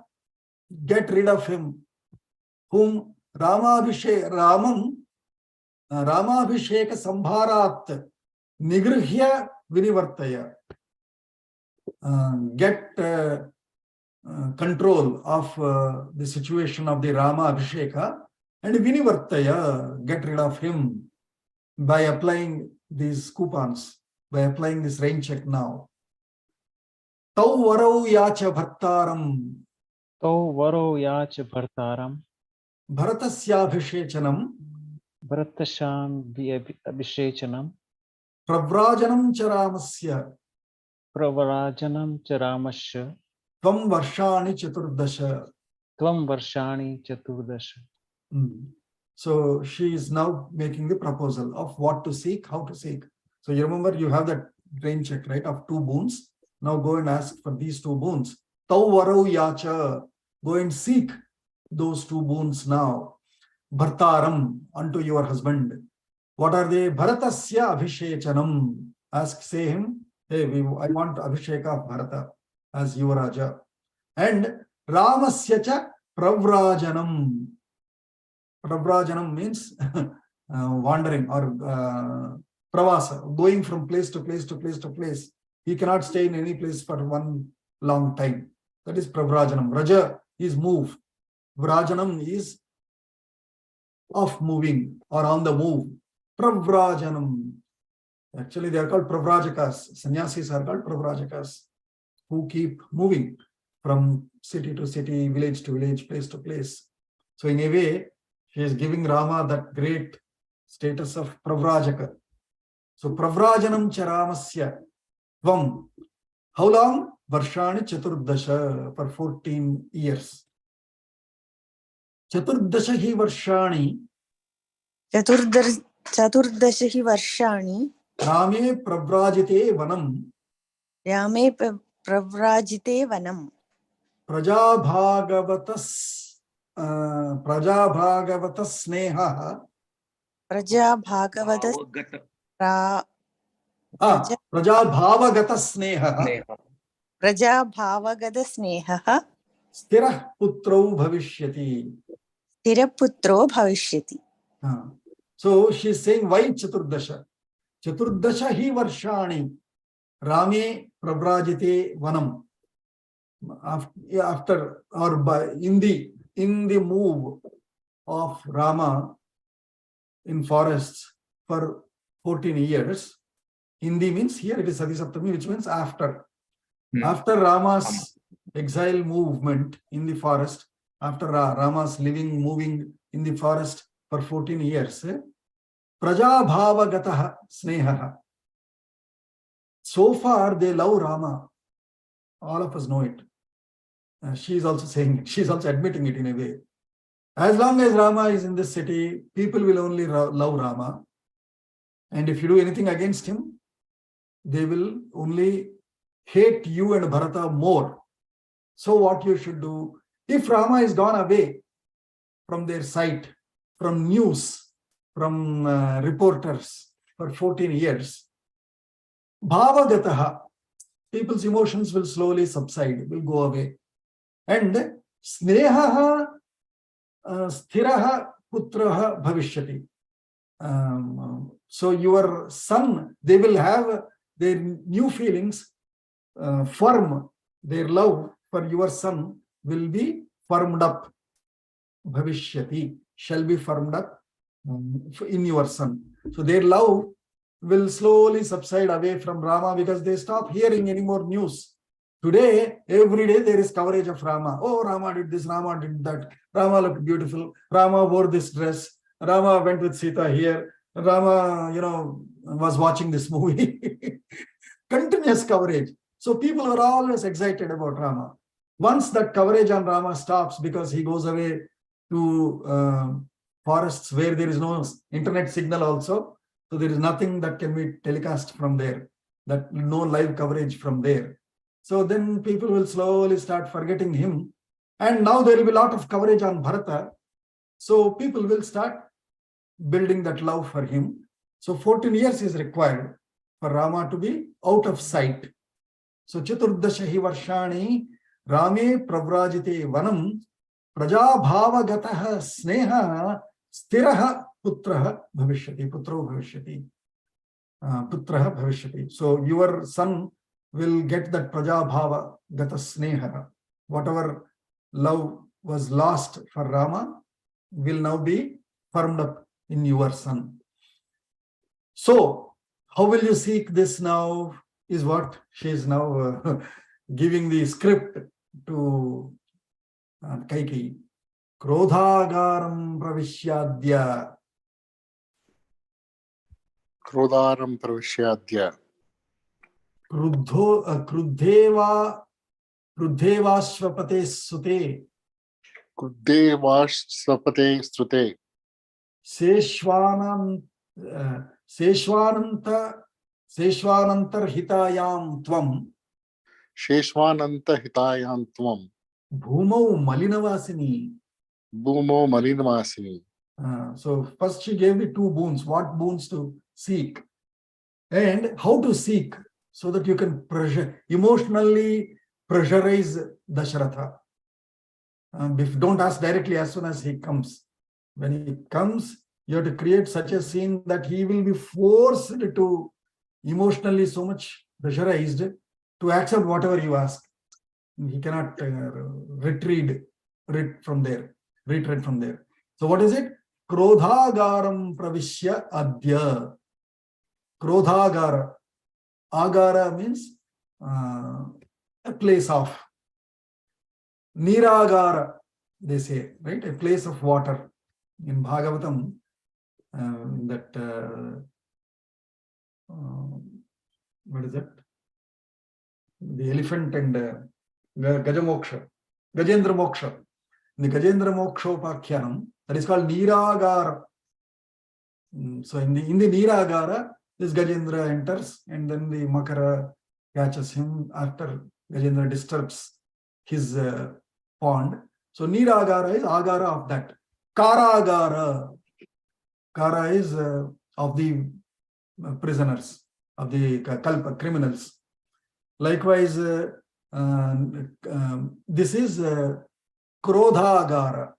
get rid of him, whom Ramabhisheka Sambharat Nigruhya Vinivartaya. Get control of the situation of the Rama Abhisheka, and Vinivartaya, get rid of him by applying these coupons, by applying this rain check now. Tau varau yacha bhartaram. Tau varo yacha bhartaram. Bharatasya abhishechanam. Bharatasham abhishechanam. Pravrajanam charamasya. Pravarajanam charamasya. Tvam varshani chaturdasha. Tvam varshani chaturdasha. So she is now making the proposal of what to seek, how to seek. So you remember you have that rain check, right, of 2 boons. Now go and ask for these 2 boons. Tau varau yacha. Go and seek those 2 boons now. Bhartaram, unto your husband. What are they? Bharatasya abhishechanam. Ask, say him, hey, I want abhisheka of Bharata as Yuvaraja. And Ramasya cha pravrajanam. Pravrajanam means wandering or pravasa, going from place to place to place to place. He cannot stay in any place for one long time. That is pravrajanam. Raja is move. Vrajanam is of moving or on the move. Pravrajanam. Actually, they are called pravrajakas. Sannyasis are called pravrajakas, who keep moving from city to city, village to village, place to place. So in a way, she is giving Rama that great status of pravrajaka. So pravrajanam charamasya tvam. How long? Varshani chaturdasha, for 14 years. Chaturdasha hi varshani. चतुर्दश हि वर्षाणि Rame pravrajite vanam. रामे प्रव्राजिते वनम् Prajabhagavatas sneha. प्रजाभागवत Prajabhavagata sneha. प्रजाभावगत स्नेहः Sthirah putrau bhavishyati. स्थिरपुत्रो भविष्यति. So she is saying, why Chaturdasha? Chaturdasha hi varshani. Rame pravrajite vanam. After or by in the move of Rama in forests for 14 years. Hindi means here it is Sati Saptami, which means after. After Rama's exile movement in the forest, after Rama's moving in the forest for 14 years, Prajabhavagataha snehaha. So far they love Rama. All of us know it. She is also saying it. She is also admitting it in a way. As long as Rama is in this city, people will only love Rama. And if you do anything against him, they will only hate you and Bharata more. So what you should do, if Rama is gone away from their sight, from news, from reporters for 14 years, bhavagataha, people's emotions will slowly subside, will go away. And snehaha sthiraha putraha bhavishyati. So your son, they will have their new feelings firm. Their love for your son will be firmed up. Bhavishyati, shall be firmed up. in your son. So their love will slowly subside away from Rama because they stop hearing any more news. Today, every day there is coverage of Rama. Oh, Rama did this, Rama did that. Rama looked beautiful. Rama wore this dress. Rama went with Sita here. Rama, was watching this movie. Continuous coverage. So people are always excited about Rama. Once that coverage on Rama stops because he goes away to forests where there is no internet signal also, so there is nothing that can be telecast from there, that no live coverage from there. So then people will slowly start forgetting him. And now there will be a lot of coverage on Bharata. So people will start building that love for him. So 14 years is required for Rama to be out of sight. So Chaturdashahi Varshani Rame Pravrajite Vanam Prajabhavagatah Sneha Stiraha Putraha Bhavishyati. Putro Bhavishyati. Putraha Bhavishyati. So your son will get that Prajabhava Gata Sneha. Whatever love was lost for Rama will now be firmed up in your son. So, how will you seek this now is what she is now giving the script to Kaikeyi. Krodhagaram pravishyadya. Krodharam pravishyadya. Krudhevashvapate sute. Krudhevashvapate srute. Seshwanantar hitayam tvam. Sheshwananta hitayam tvam. Bhumau malinavasini. Bhumo malinamasini. So first she gave the two boons. What boons to seek and how to seek, so that you can emotionally pressurize Dasharatha. Don't ask directly as soon as he comes. When he comes, you have to create such a scene that he will be forced to emotionally so much pressurized to accept whatever you ask. He cannot retreat from there. So what is it? Krodhagaram pravishya adya. Krodhagara. Agara means a place of. Niragara, they say, right? A place of water. In Bhagavatam, what is it? The elephant and Gajendra Moksha. In the Gajendra Moksha Upakyanam, that is called Niragara. So in the Niragara, this Gajendra enters and then the Makara catches him after Gajendra disturbs his pond. So Niragara is Agara of that. Karagara. Kara is of the prisoners, of the criminals. Likewise, this is Krodhagara,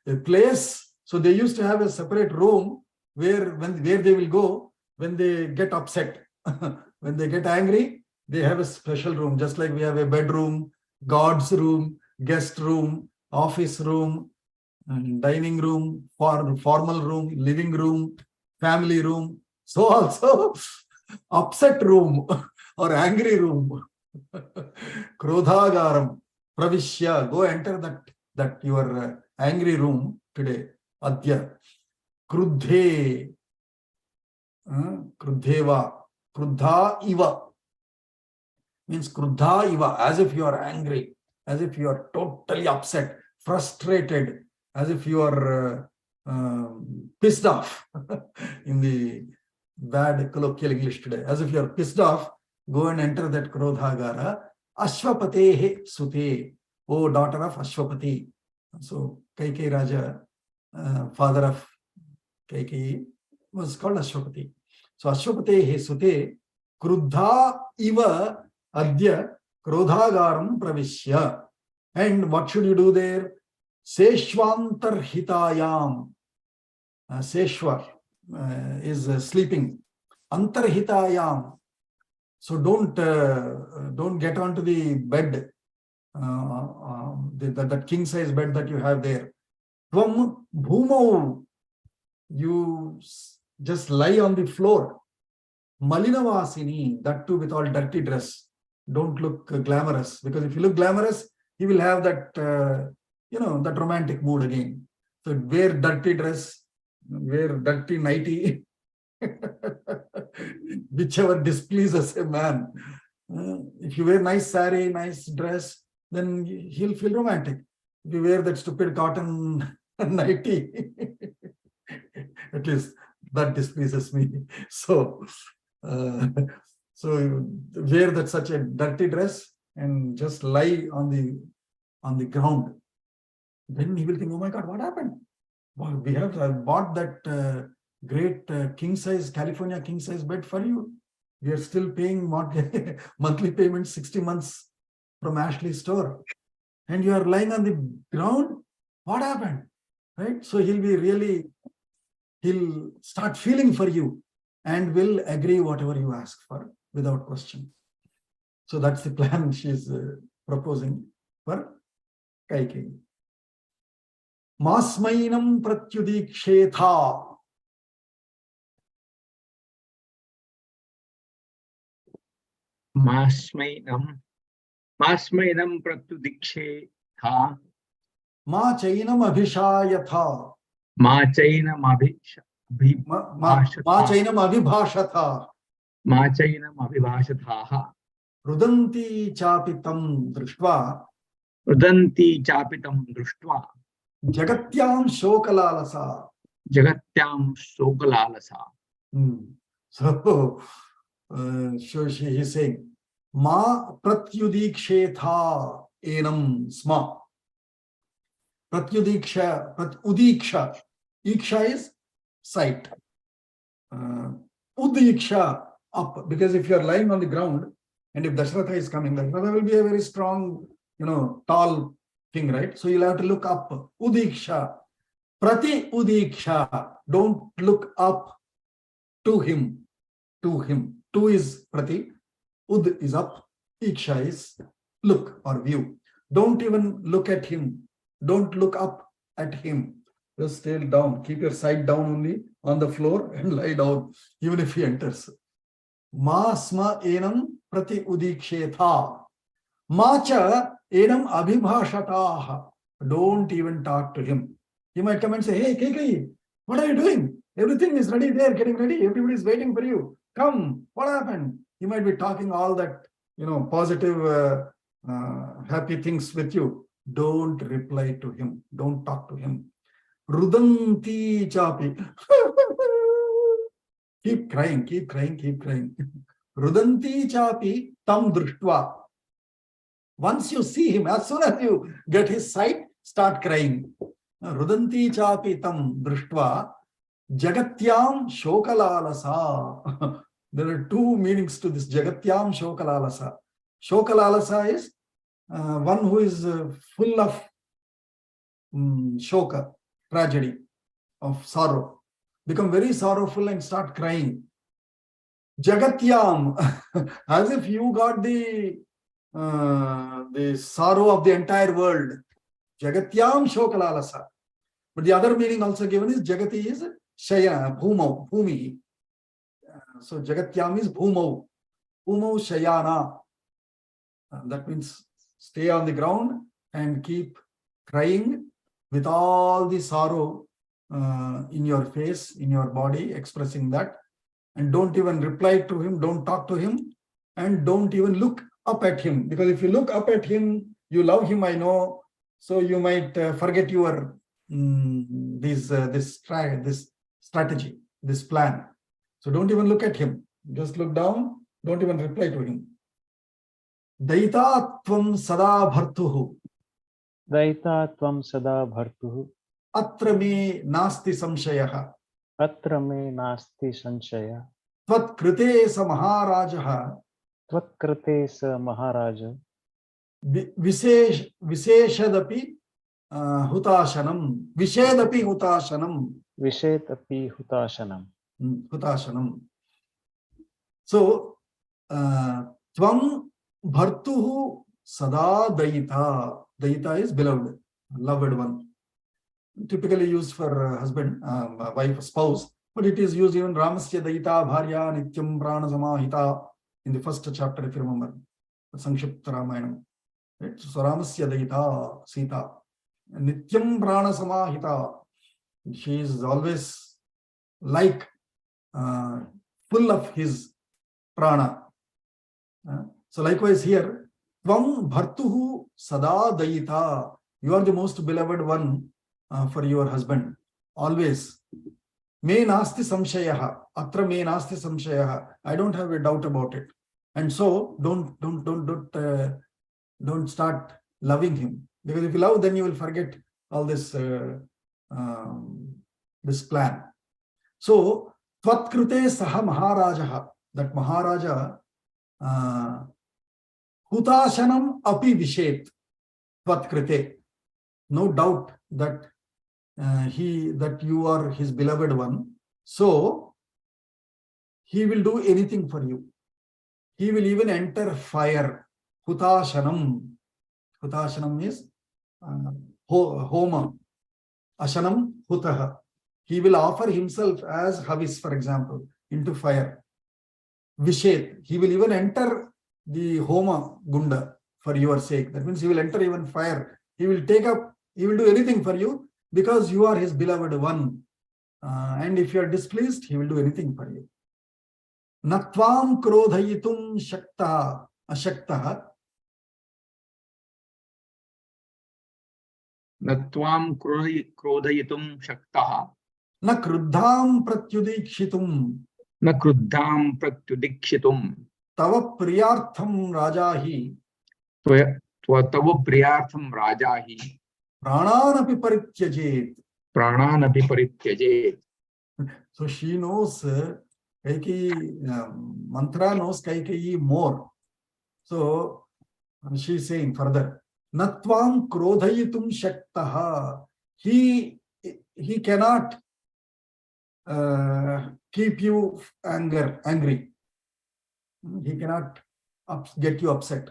a place. So they used to have a separate room where they will go when they get upset. When they get angry, they have a special room, just like we have a bedroom, God's room, guest room, office room, dining room, formal room, living room, family room. So also upset room or angry room. Krodhagaram pravishya. Go enter that your angry room today. Adya. Krudhe. Krudheva. Krudha iva. Means krudha iva. As if you are angry. As if you are totally upset, frustrated. As if you are pissed off. In the bad colloquial English today. As if you are pissed off. Go and enter that Krodhagara. Ashwapatehe sute. Oh, daughter of Ashwapati. So Kaikeyi Raja, father of Kaikeyi, was called Ashwapati. So Ashwapatehe sute. Krudha iva adya Krodhagaram pravishya. And what should you do there? Seshwantar hitayam. Seshwar is sleeping. Antarhitayam. So don't get onto the bed, that king size bed that you have there. Tvam bhumau. you just lie on the floor. Malinavasini, that too with all dirty dress. Don't look glamorous, because if you look glamorous, he will have that, that romantic mood again. So wear dirty dress, wear dirty nightie, whichever displeases a man. If you wear nice saree, nice dress, then he'll feel romantic. If you wear that stupid cotton nightie, at least that displeases me. So, so you wear that such a dirty dress and just lie on the ground. Then he will think, oh my God, what happened? Well, we have bought that great California king size bed for you. We are still paying monthly payments 60 months from Ashley store. And you are lying on the ground. What happened? Right? So he'll start feeling for you and will agree whatever you ask for without question. So that's the plan she's proposing for Kaikeyi. Masmainam pratyudiksheta. Masmainam pratyudikshetha. Ma chainam abhishayatha. Ma chainam Ma chainam abhibhashatha. Ma chainam abhibhashatha. Rudanti chapitam drishtva. Rudanti chapitam drishtva. Jagatyam shokalalasa. Jagatyam shokalalasa. So he is saying, Ma pratyudiksheta enam sma. Udiksha. Iksha is sight. Udiksha, up. Because if you are lying on the ground, and if Dasharatha is coming, Dasharatha will be a very strong, tall thing, right? So you'll have to look up. Udiksha. Prati udiksha. Don't look up to him. To him. Tu is prati. Ud is up. Iksha is look or view. Don't even look at him. Don't look up at him. Just stay down. Keep your side down only on the floor and lie down, even if he enters. Ma sma enam prati udikshetha. Macha enam abhibhashataha. Don't even talk to him. He might come and say, hey, Kaikeyi, what are you doing? Everything is ready there, getting ready. Everybody is waiting for you. Come, what happened? He might be talking all that, positive, happy things with you. Don't reply to him. Don't talk to him. Rudanti chapi. Keep crying, keep crying, keep crying. Rudanti chapi tam drishtva. Once you see him, as soon as you get his sight, start crying. Rudanti chapi tam drishtva. Jagatyam shokalalasa. There are two meanings to this. Jagatyam shokalalasa. Shokalalasa is one who is full of shoka, tragedy, of sorrow. Become very sorrowful and start crying. Jagatyam, as if you got the sorrow of the entire world. Jagatyam shokalalasa. But the other meaning also given is Jagati is Shaya, Bhumau, Bhumi. So Jagatyam is Bhumau. Bhumau Shayana. That means stay on the ground and keep crying with all the sorrow in your face, in your body, expressing that. And don't even reply to him, don't talk to him, and don't even look up at him. Because if you look up at him, you love him, I know. So you might forget your this strategy, this plan. So don't even look at him. Just look down. Don't even reply to him. Daita tvam sada bhartuhu. Daita tvam sada bhartuhu. Atra me nasti samshayaha. Atra me nasti sanshaya. Tvat krite sa maharajaha. Tvat krite sa maharaja. Visheshadapi hutashanam. Vishedapi hutashanam. Vishetapi hutashanam. Hutashanam. So, tvam bhartuhu sada daita. Daita is beloved, loved one. typically used for husband, wife, spouse, but it is used even Ramasya Daita Bharya Nityam Prana Samahita in the first chapter, if you remember, Sankshipt Ramayanam. Right? So Ramasya Daita Sita Nityam Prana Samahita. She is always like full of his prana. So likewise here, Tvam Bhartuhu Sada Dayita. You are the most beloved one for your husband. Always. Me nasti samshayaha. Atra me nasti samshayaha. I don't have a doubt about it. And so don't start loving him. Because if you love, then you will forget all this this plan. So Tvatkrute Saha Maharajaha. That Maharaja Hutashanam api vishet Tvatkrite. No doubt that that you are his beloved one. So he will do anything for you. He will even enter fire. Hutashanam. Hutashanam is homa. Ashanam hutaha. He will offer himself as havis, for example, into fire. Vishet. He will even enter the homa gunda for your sake. That means he will enter even fire. He will take up, he will do anything for you because you are his beloved one. And if you are displeased, he will do anything for you. Natvam krodhayitum shakta ashaktaha. Natvam krodhayitum shaktaha. Na kruddham pratyudikshitum. Na kruddham pratyudikshitum. Tava priyartham rajahi. Tava priyartham rajahi. Prananapi parityajet. Prananapi parityajet. So she knows, Mantra knows Kaikeyi more. So she is saying further, Natvam krodhayitum shaktaha. He cannot keep you angry. He cannot get you upset.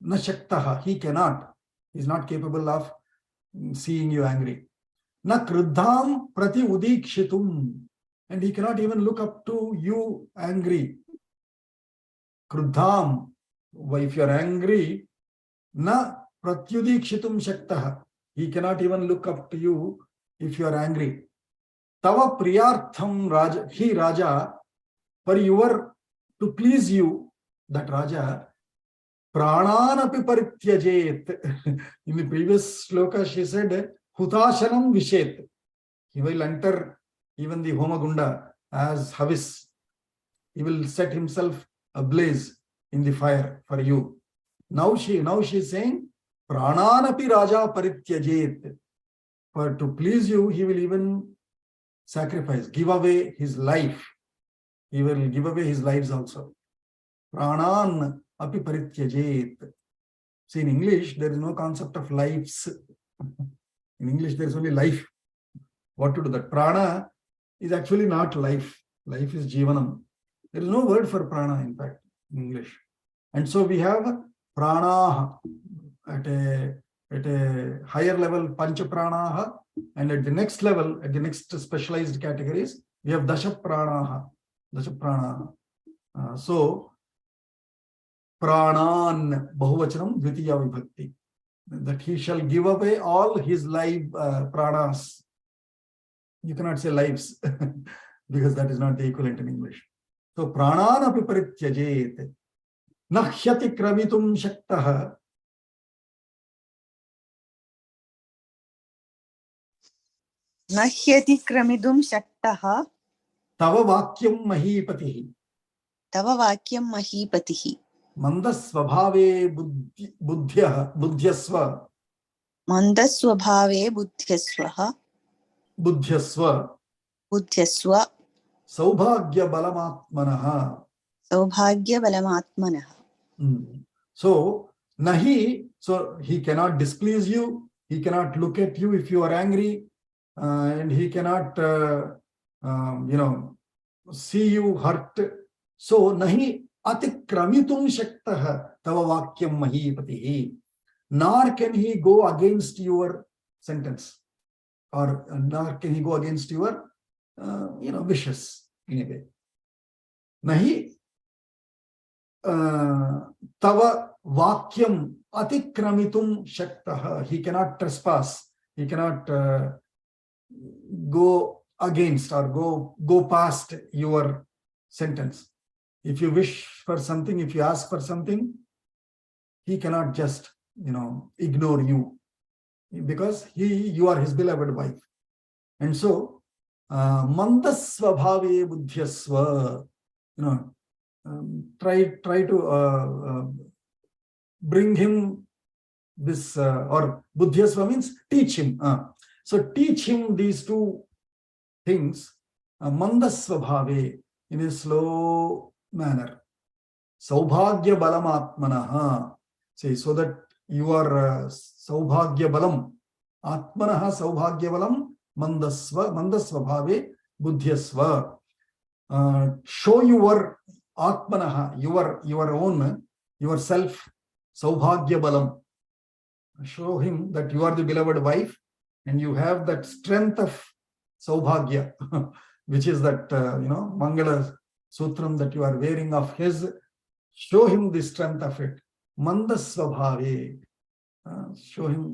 Na shaktaha. He cannot. He is not capable of seeing you angry. Na kruddham prati udikshitum. And he cannot even look up to you angry. Kruddham. If you are angry, na pratyudikshitum shaktaha. He cannot even look up to you if you are angry. Tava priyartham raja. He Raja, for your, to please you, that Raja, prananapi parityajet. In the previous sloka, she said, Hutashanam vishet. He will enter even the Homagunda as Havis. He will set himself ablaze in the fire for you. Now she is saying, Prananapi Raja parityajet. For to please you, he will even sacrifice, give away his life. He will give away his lives also. Pranan api parityajet. See, in English, there is no concept of lives. In English, there is only life. What to do? That prana is actually not life. Life is jivanam. There is no word for prana, in fact, in English. And so we have prana at a higher level, pancha pranaha, and at the next level, at the next specialized categories, we have dasha pranaha. Dasha pranaha. So pranan bahuvachanam dvitiya vibhakti. That he shall give away all his life pranas. You cannot say lives because that is not the equivalent in English. So pranan api parityajet. Nahyati kramitum shaktaha. Nahyati kramidum shaktaha. Tava vakyam mahipatihi. Tava vakyam mahipatihi. Mandasvabhave buddhyasva. Mandasvabhave buddhyasvaha. Buddhyasva. Buddhyasva. Saubhagya balamatmanaha. Saubhagya balamatmanaha. So, nahi, so he cannot displease you, he cannot look at you if you are angry, and he cannot, see you hurt. So, nahi atikramitum shaktaha tava vakyam mahipatihi. Nor can he go against your sentence. or nor can he go against your, wishes in a way. Nahi tava vakyam atikramitum shaktaha. He cannot trespass. He cannot go against or go past your sentence. If you wish for something, if you ask for something, he cannot just, ignore you, because you are his beloved wife. And so, mandasvabhave buddhyasva, try to bring him this, or buddhyasva means teach him. So teach him these two things, mandasvabhave, in a slow manner. Saubhagya balamatmanaha. Say, so that you are saubhagya balam. Atmanaha saubhagya balam mandasvabhave buddhyasva. Show your atmanaha, your own, yourself, saubhagya balam. Show him that you are the beloved wife and you have that strength of saubhagya, which is that, Mangala Sutram that you are wearing of his. Show him the strength of it. Mandasvabhave. Show him,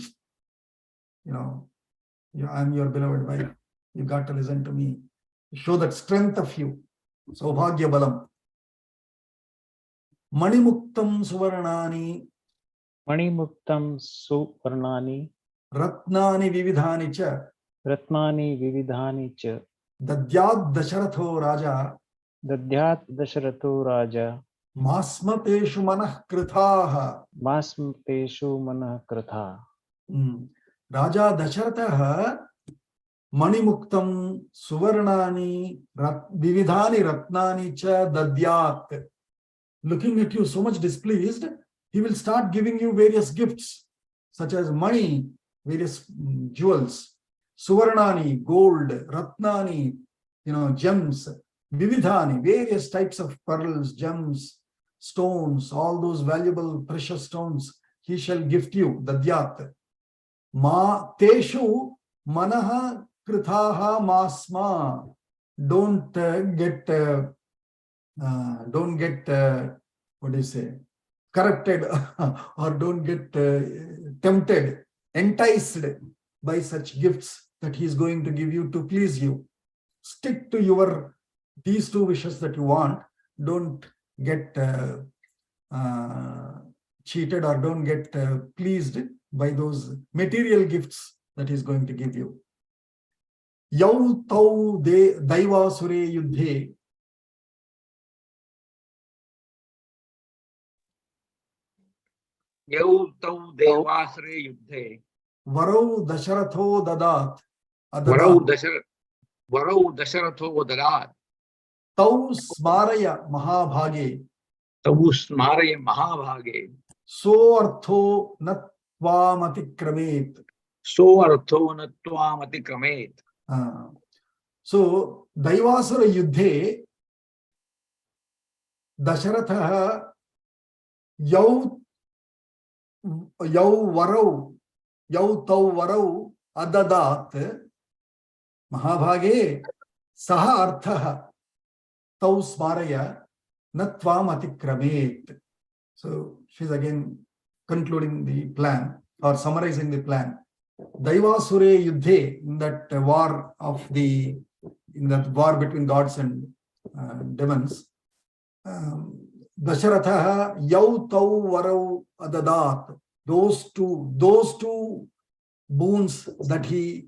I'm your beloved wife. You got to listen to me. Show that strength of you. Saubhagya balam. Manimuktam suvarnani. Manimuktam suvarnani. Ratnani vividhani cha. Ratnani vividhani cha. Dadyad dasharatho raja. Dadyat dasharatho raja. Masmateshu manah krithaha. Masmateshu manah kritha. Raja Dasharatha Manimuktam Suvarnani Vividhani Ratnani Cha Dadyat. Looking at you so much displeased, he will start giving you various gifts, such as money, various jewels, Suvarnani, gold, Ratnani, gems, Vividhani, various types of pearls, gems, stones, all those valuable precious stones, he shall gift you, Dadyat. Ma teshu manaha krithaha masma. Don't get what do you say, corrupted or don't get tempted, enticed by such gifts that he is going to give you to please you. Stick to these two wishes that you want. Don't get cheated or don't get pleased by those material gifts that he's going to give you. Yau tau de daivasure yuddhe. Yau tau devasre yuddhe. Varau dasharatho dadat. Varau dasharatho dadat. Tau smaraya mahabhage. Tau smaraya mahabhage. So artho natvamatikramet. So artho natvamatikramet. So Daivasura Yuddhe, Dasharatha Yau tau varau adadat Mahabhage Saha Arthaha Tau Smaraya Natvam Atikramet. So she's again concluding the plan or summarizing the plan. Daivasure Yuddhe, in that war between gods and demons, Dasharatha Yau Tau Varau Adadat, those two boons that he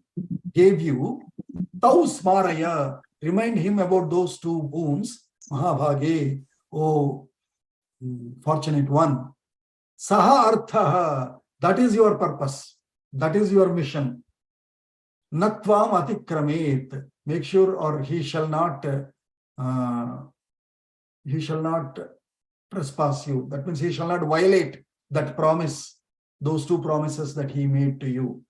gave you, Tau Smaraya, remind him about those two boons, Mahabhage, oh fortunate one. Saha Arthaha, that is your purpose. That is your mission. Natvam atikramet. Make sure, or he shall not trespass you. That means he shall not violate that promise, those two promises that he made to you.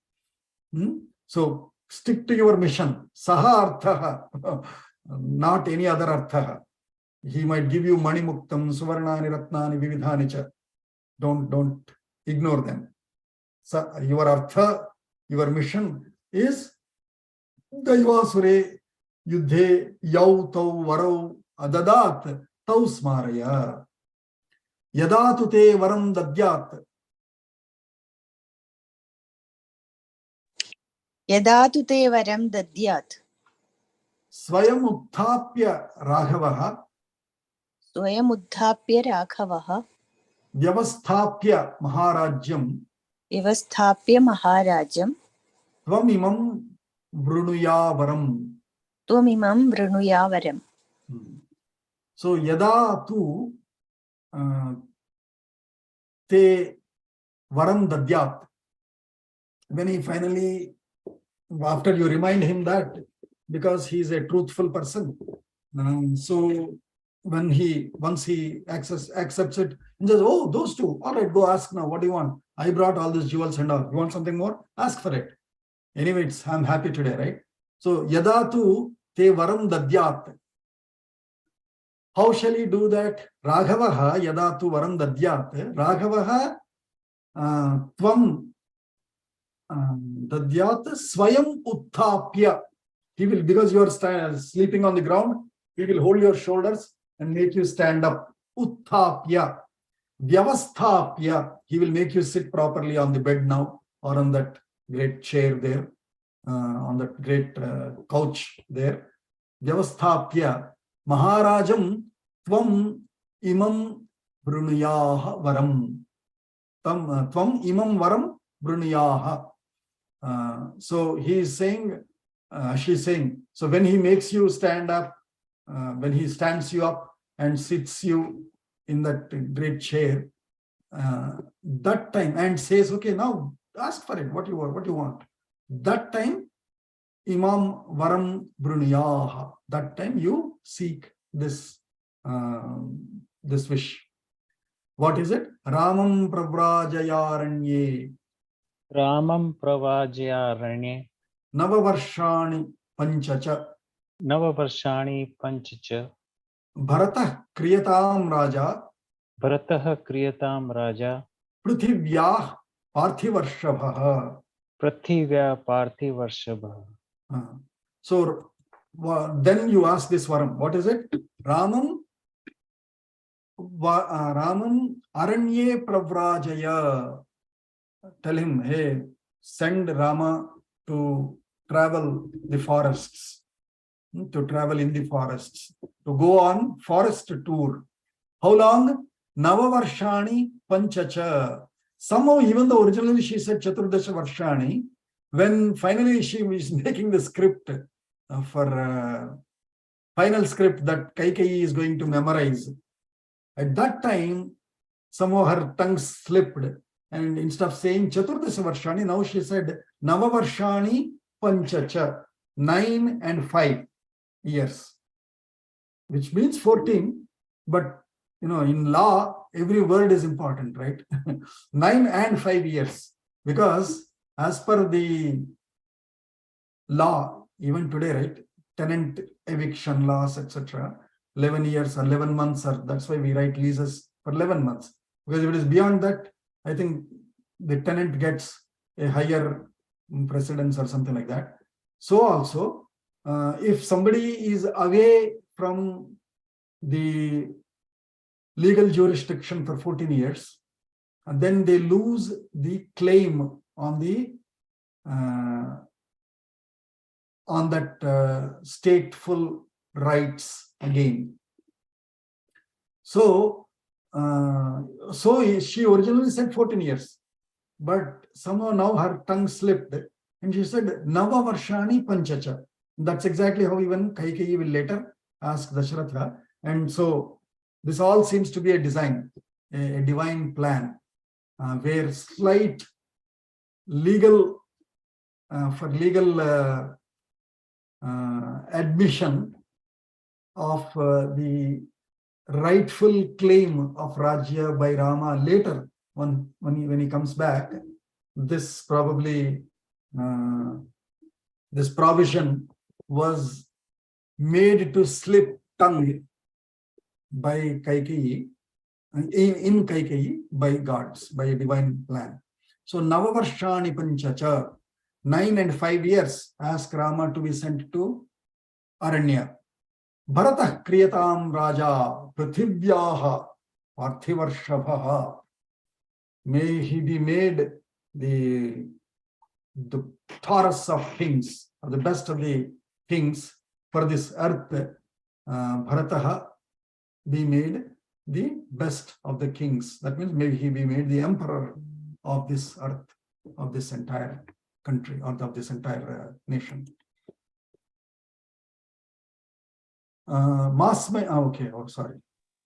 So stick to your mission. Saha arthaha, not any other arthaha. He might give you mani muktam, suvarnani, ratnani, vividhani cha. Don't ignore them. So your artha, your mission is Daivasure Yuddhe Yau Tau Varau Adadat Tau Smaraya. Yada tu te varam dadyat. यदा तु ते वरं दद्यात् Swayam Uttapya Raghavaha स्वयमुत्थाप्य राघवः Vyavasthapya Maharajyam व्यवस्थाप्य महाराजं Tvam imam Vrunuyavaram. त्वमिमं वृणुयावरम्. So yada tu te varam dadyat. When he finally, after you remind him that, because he is a truthful person, so when once he accepts it, and says, oh, those two, all right, go ask now, what do you want? I brought all these jewels and all. You want something more? Ask for it. Anyway, I'm happy today, right? So yada tu te varam dadyat. How shall he do that? Raghavaha yada tu varam dadyat. Raghavaha tvam dadyat swayam uttapya. He will, because you are sleeping on the ground, he will hold your shoulders and make you stand up. Uttapya. Vyavasthapya. He will make you sit properly on the bed now, or on that great chair there, on that great couch there. Vyavasthapya. Maharajam tvam imam vrunuyaha varam. Tvam imam varam vrunuyaha. So he is saying, she's saying, so when he makes you stand up, when he stands you up and sits you in that great chair, that time, and says, okay, now ask for it, what you want. That time, imam varam brunuyaha. That time you seek this this wish. What is it? Ramam pravrajayaranye. Ramam pravajyaranye Navavarshani panchacha. Navavarshani panchacha Bharatah kriyatam raja. Bharatah kriyatam raja Pruthivyah parthivarshabha. Prithivya parthivarshabha. So then you ask this varam. What is it? Ramam aranye pravrajaya. Tell him, hey, send Rama to travel the forests, to travel in the forests, to go on forest tour. How long? Navavarshani panchacha. Somehow, even though originally she said Chaturdasha Varshani, when finally she was making the script for final script that Kaikeyi is going to memorize, at that time, somehow her tongue slipped, and instead of saying Chaturdasha Varshani, now she said Navavarshani panchacha, 9 and 5 years, which means 14, but in law, every word is important, right? 9 and 5 years, because as per the law, even today, right, tenant eviction laws, etc., 11 years or 11 months, or that's why we write leases for 11 months. Because if it is beyond that, I think the tenant gets a higher precedence or something like that. So also, if somebody is away from the legal jurisdiction for 14 years, and then they lose the claim on the on that stateful rights again. So she originally said 14 years, but somehow now her tongue slipped, and she said Nava Varshani Panchacha. That's exactly how even Kaikeyi will later ask Dasharatha. And so this all seems to be a design, a divine plan, where slight legal, for legal admission of the rightful claim of Rajya by Rama later, when he comes back, this probably this provision was made to slip tongue by Kaikeyi, in Kaikeyi, by gods, by a divine plan. So Navavarshani Panchacha, 9 and 5 years, ask Rama to be sent to Aranya. Bharatah kriyatam raja prithivyaha parthivarshabhaha. May he be made the Taurus of kings, or the best of the kings for this earth. Bharataha be made the best of the kings. That means maybe he be made the emperor of this earth, of this entire country, or of this entire nation. Okay, oh sorry,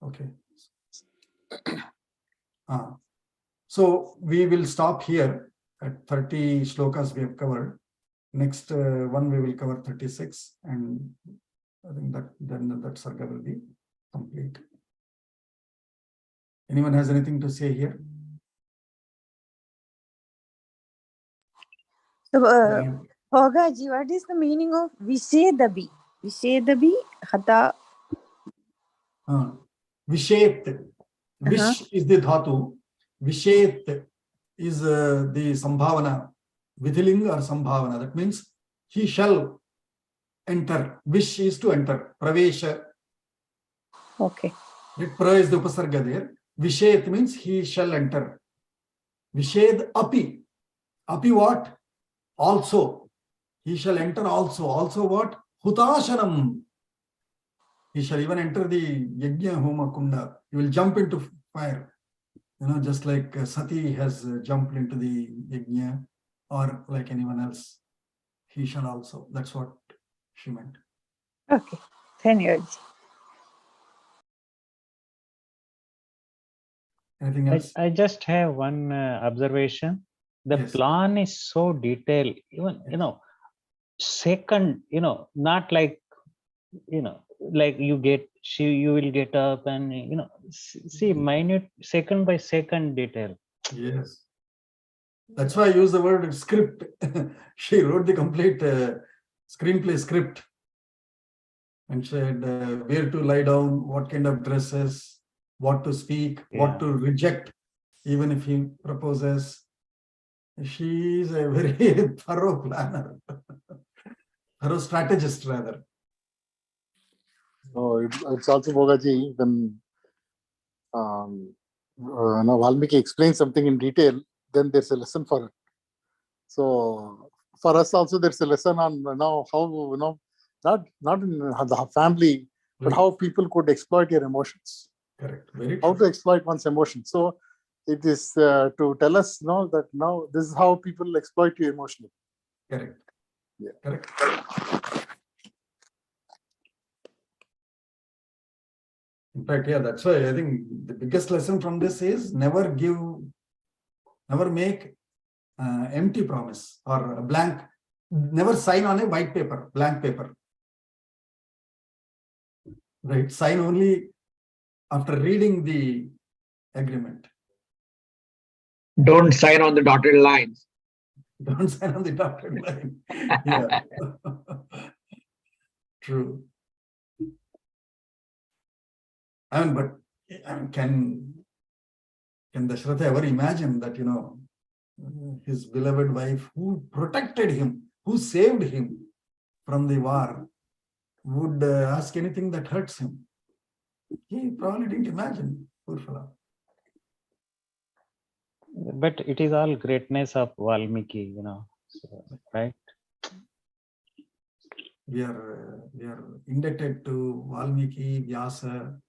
okay. So we will stop here at 30 shlokas we have covered. Next one we will cover 36, and I think that then that sarga will be complete. Anyone has anything to say here? So, Bhogaji, what is the meaning of Vishedabi? Vishedabi Hata. Vishet. Vish is the dhatu. Vishet is the sambhavana, vidhiling or sambhavana. That means he shall enter. Vish is to enter. Pravesha. Okay. Pra is the upasarga there. Vishet means he shall enter. Vished api. Api what? Also. He shall enter also. Also what? Hutashanam. He shall even enter the Yajna Homa Kunda. He will jump into fire. You know, just like Sati has jumped into the Yajna, or like anyone else. He shall also. That's what she meant. Okay. Dhanyavad. Anything else? I just have one observation. The Yes. plan is so detailed, even, second, not like, like you will get up and, see minute, second by second detail. Yes. That's why I use the word script. She wrote the complete screenplay script and said where to lie down, what kind of dresses, what to speak, what to reject, even if he proposes. She is a very thorough planner, thorough strategist rather. So it's also Bhogaji when Valmiki explains something in detail, then there's a lesson for it. So for us also there's a lesson on how not in the family, but how people could exploit your emotions. Correct. Very true. How to exploit one's emotions. So it is to tell us that now this is how people exploit you emotionally. Correct. Yeah. Correct. In fact, that's why I think the biggest lesson from this is never make empty promise or a blank, never sign on a white paper, blank paper. Right? Sign only after reading the agreement. Don't sign on the dotted lines. Don't sign on the dotted line. Yeah. True. But can Dashratha ever imagine that, his beloved wife who protected him, who saved him from the war, would ask anything that hurts him? He probably didn't imagine, poor fellow. But it is all greatness of Valmiki, so, right? We are indebted to Valmiki, Vyasa,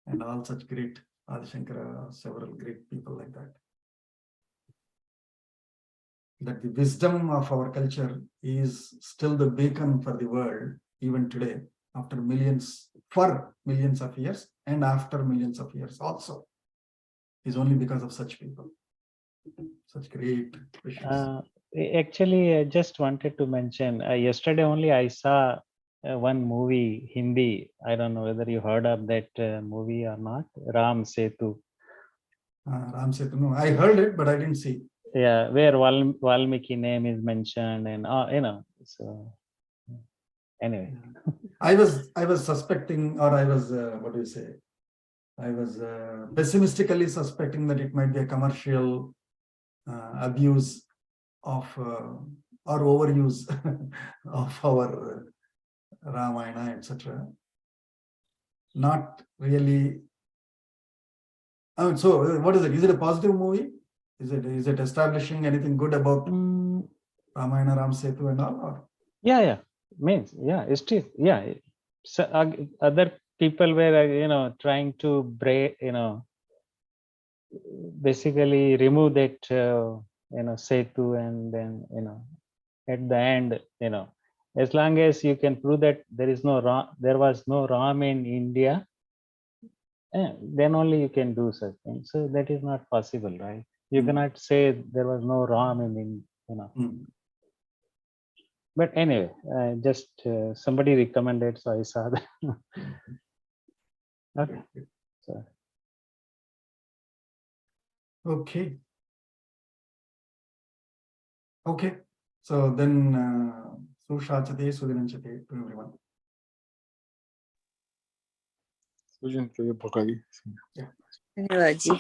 and all such great Adi Shankara, several great people like that. That the wisdom of our culture is still the beacon for the world, even today, for millions of years, and after millions of years also, is only because of such people, such great visions. Actually, I just wanted to mention, yesterday only I saw one movie, Hindi. I don't know whether you heard of that movie or not, Ram Setu. Ram Setu, no, I heard it, but I didn't see. Yeah, where Valmiki name is mentioned, and so anyway. I was suspecting, or I was I was pessimistically suspecting that it might be a commercial abuse of or overuse of our Ramayana, etc. Not really. So what is it? Is it a positive movie? Is it establishing anything good about Ramayana, Ram Setu and all? Or? Yeah. Means, yeah, it's still, yeah. So, other people were, trying to break, basically remove that, Setu, and then, at the end, as long as you can prove that there was no Ram in India, then only you can do such things. So that is not possible, right? You cannot say there was no Ram in, But anyway, just somebody recommended, so I saw that. Okay. So, Okay. So then, Sushachate, Sudinanchate to everyone. धन्यवाद जी.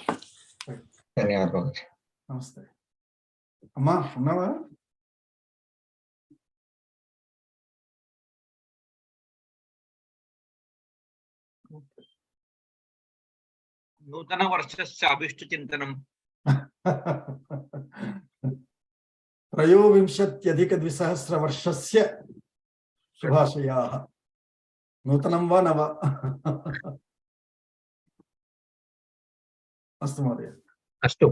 धन्यवाद भगत. Namaste. Amma, unnava? नूतन वर्षस्य अभिष्टचिन्तनम्. त्रयोविंशत्यधिकद्विसहस्रवर्षस्य शुभाशयाः. नूतनं वा न वा? अस्तु महोदय. अस्तु.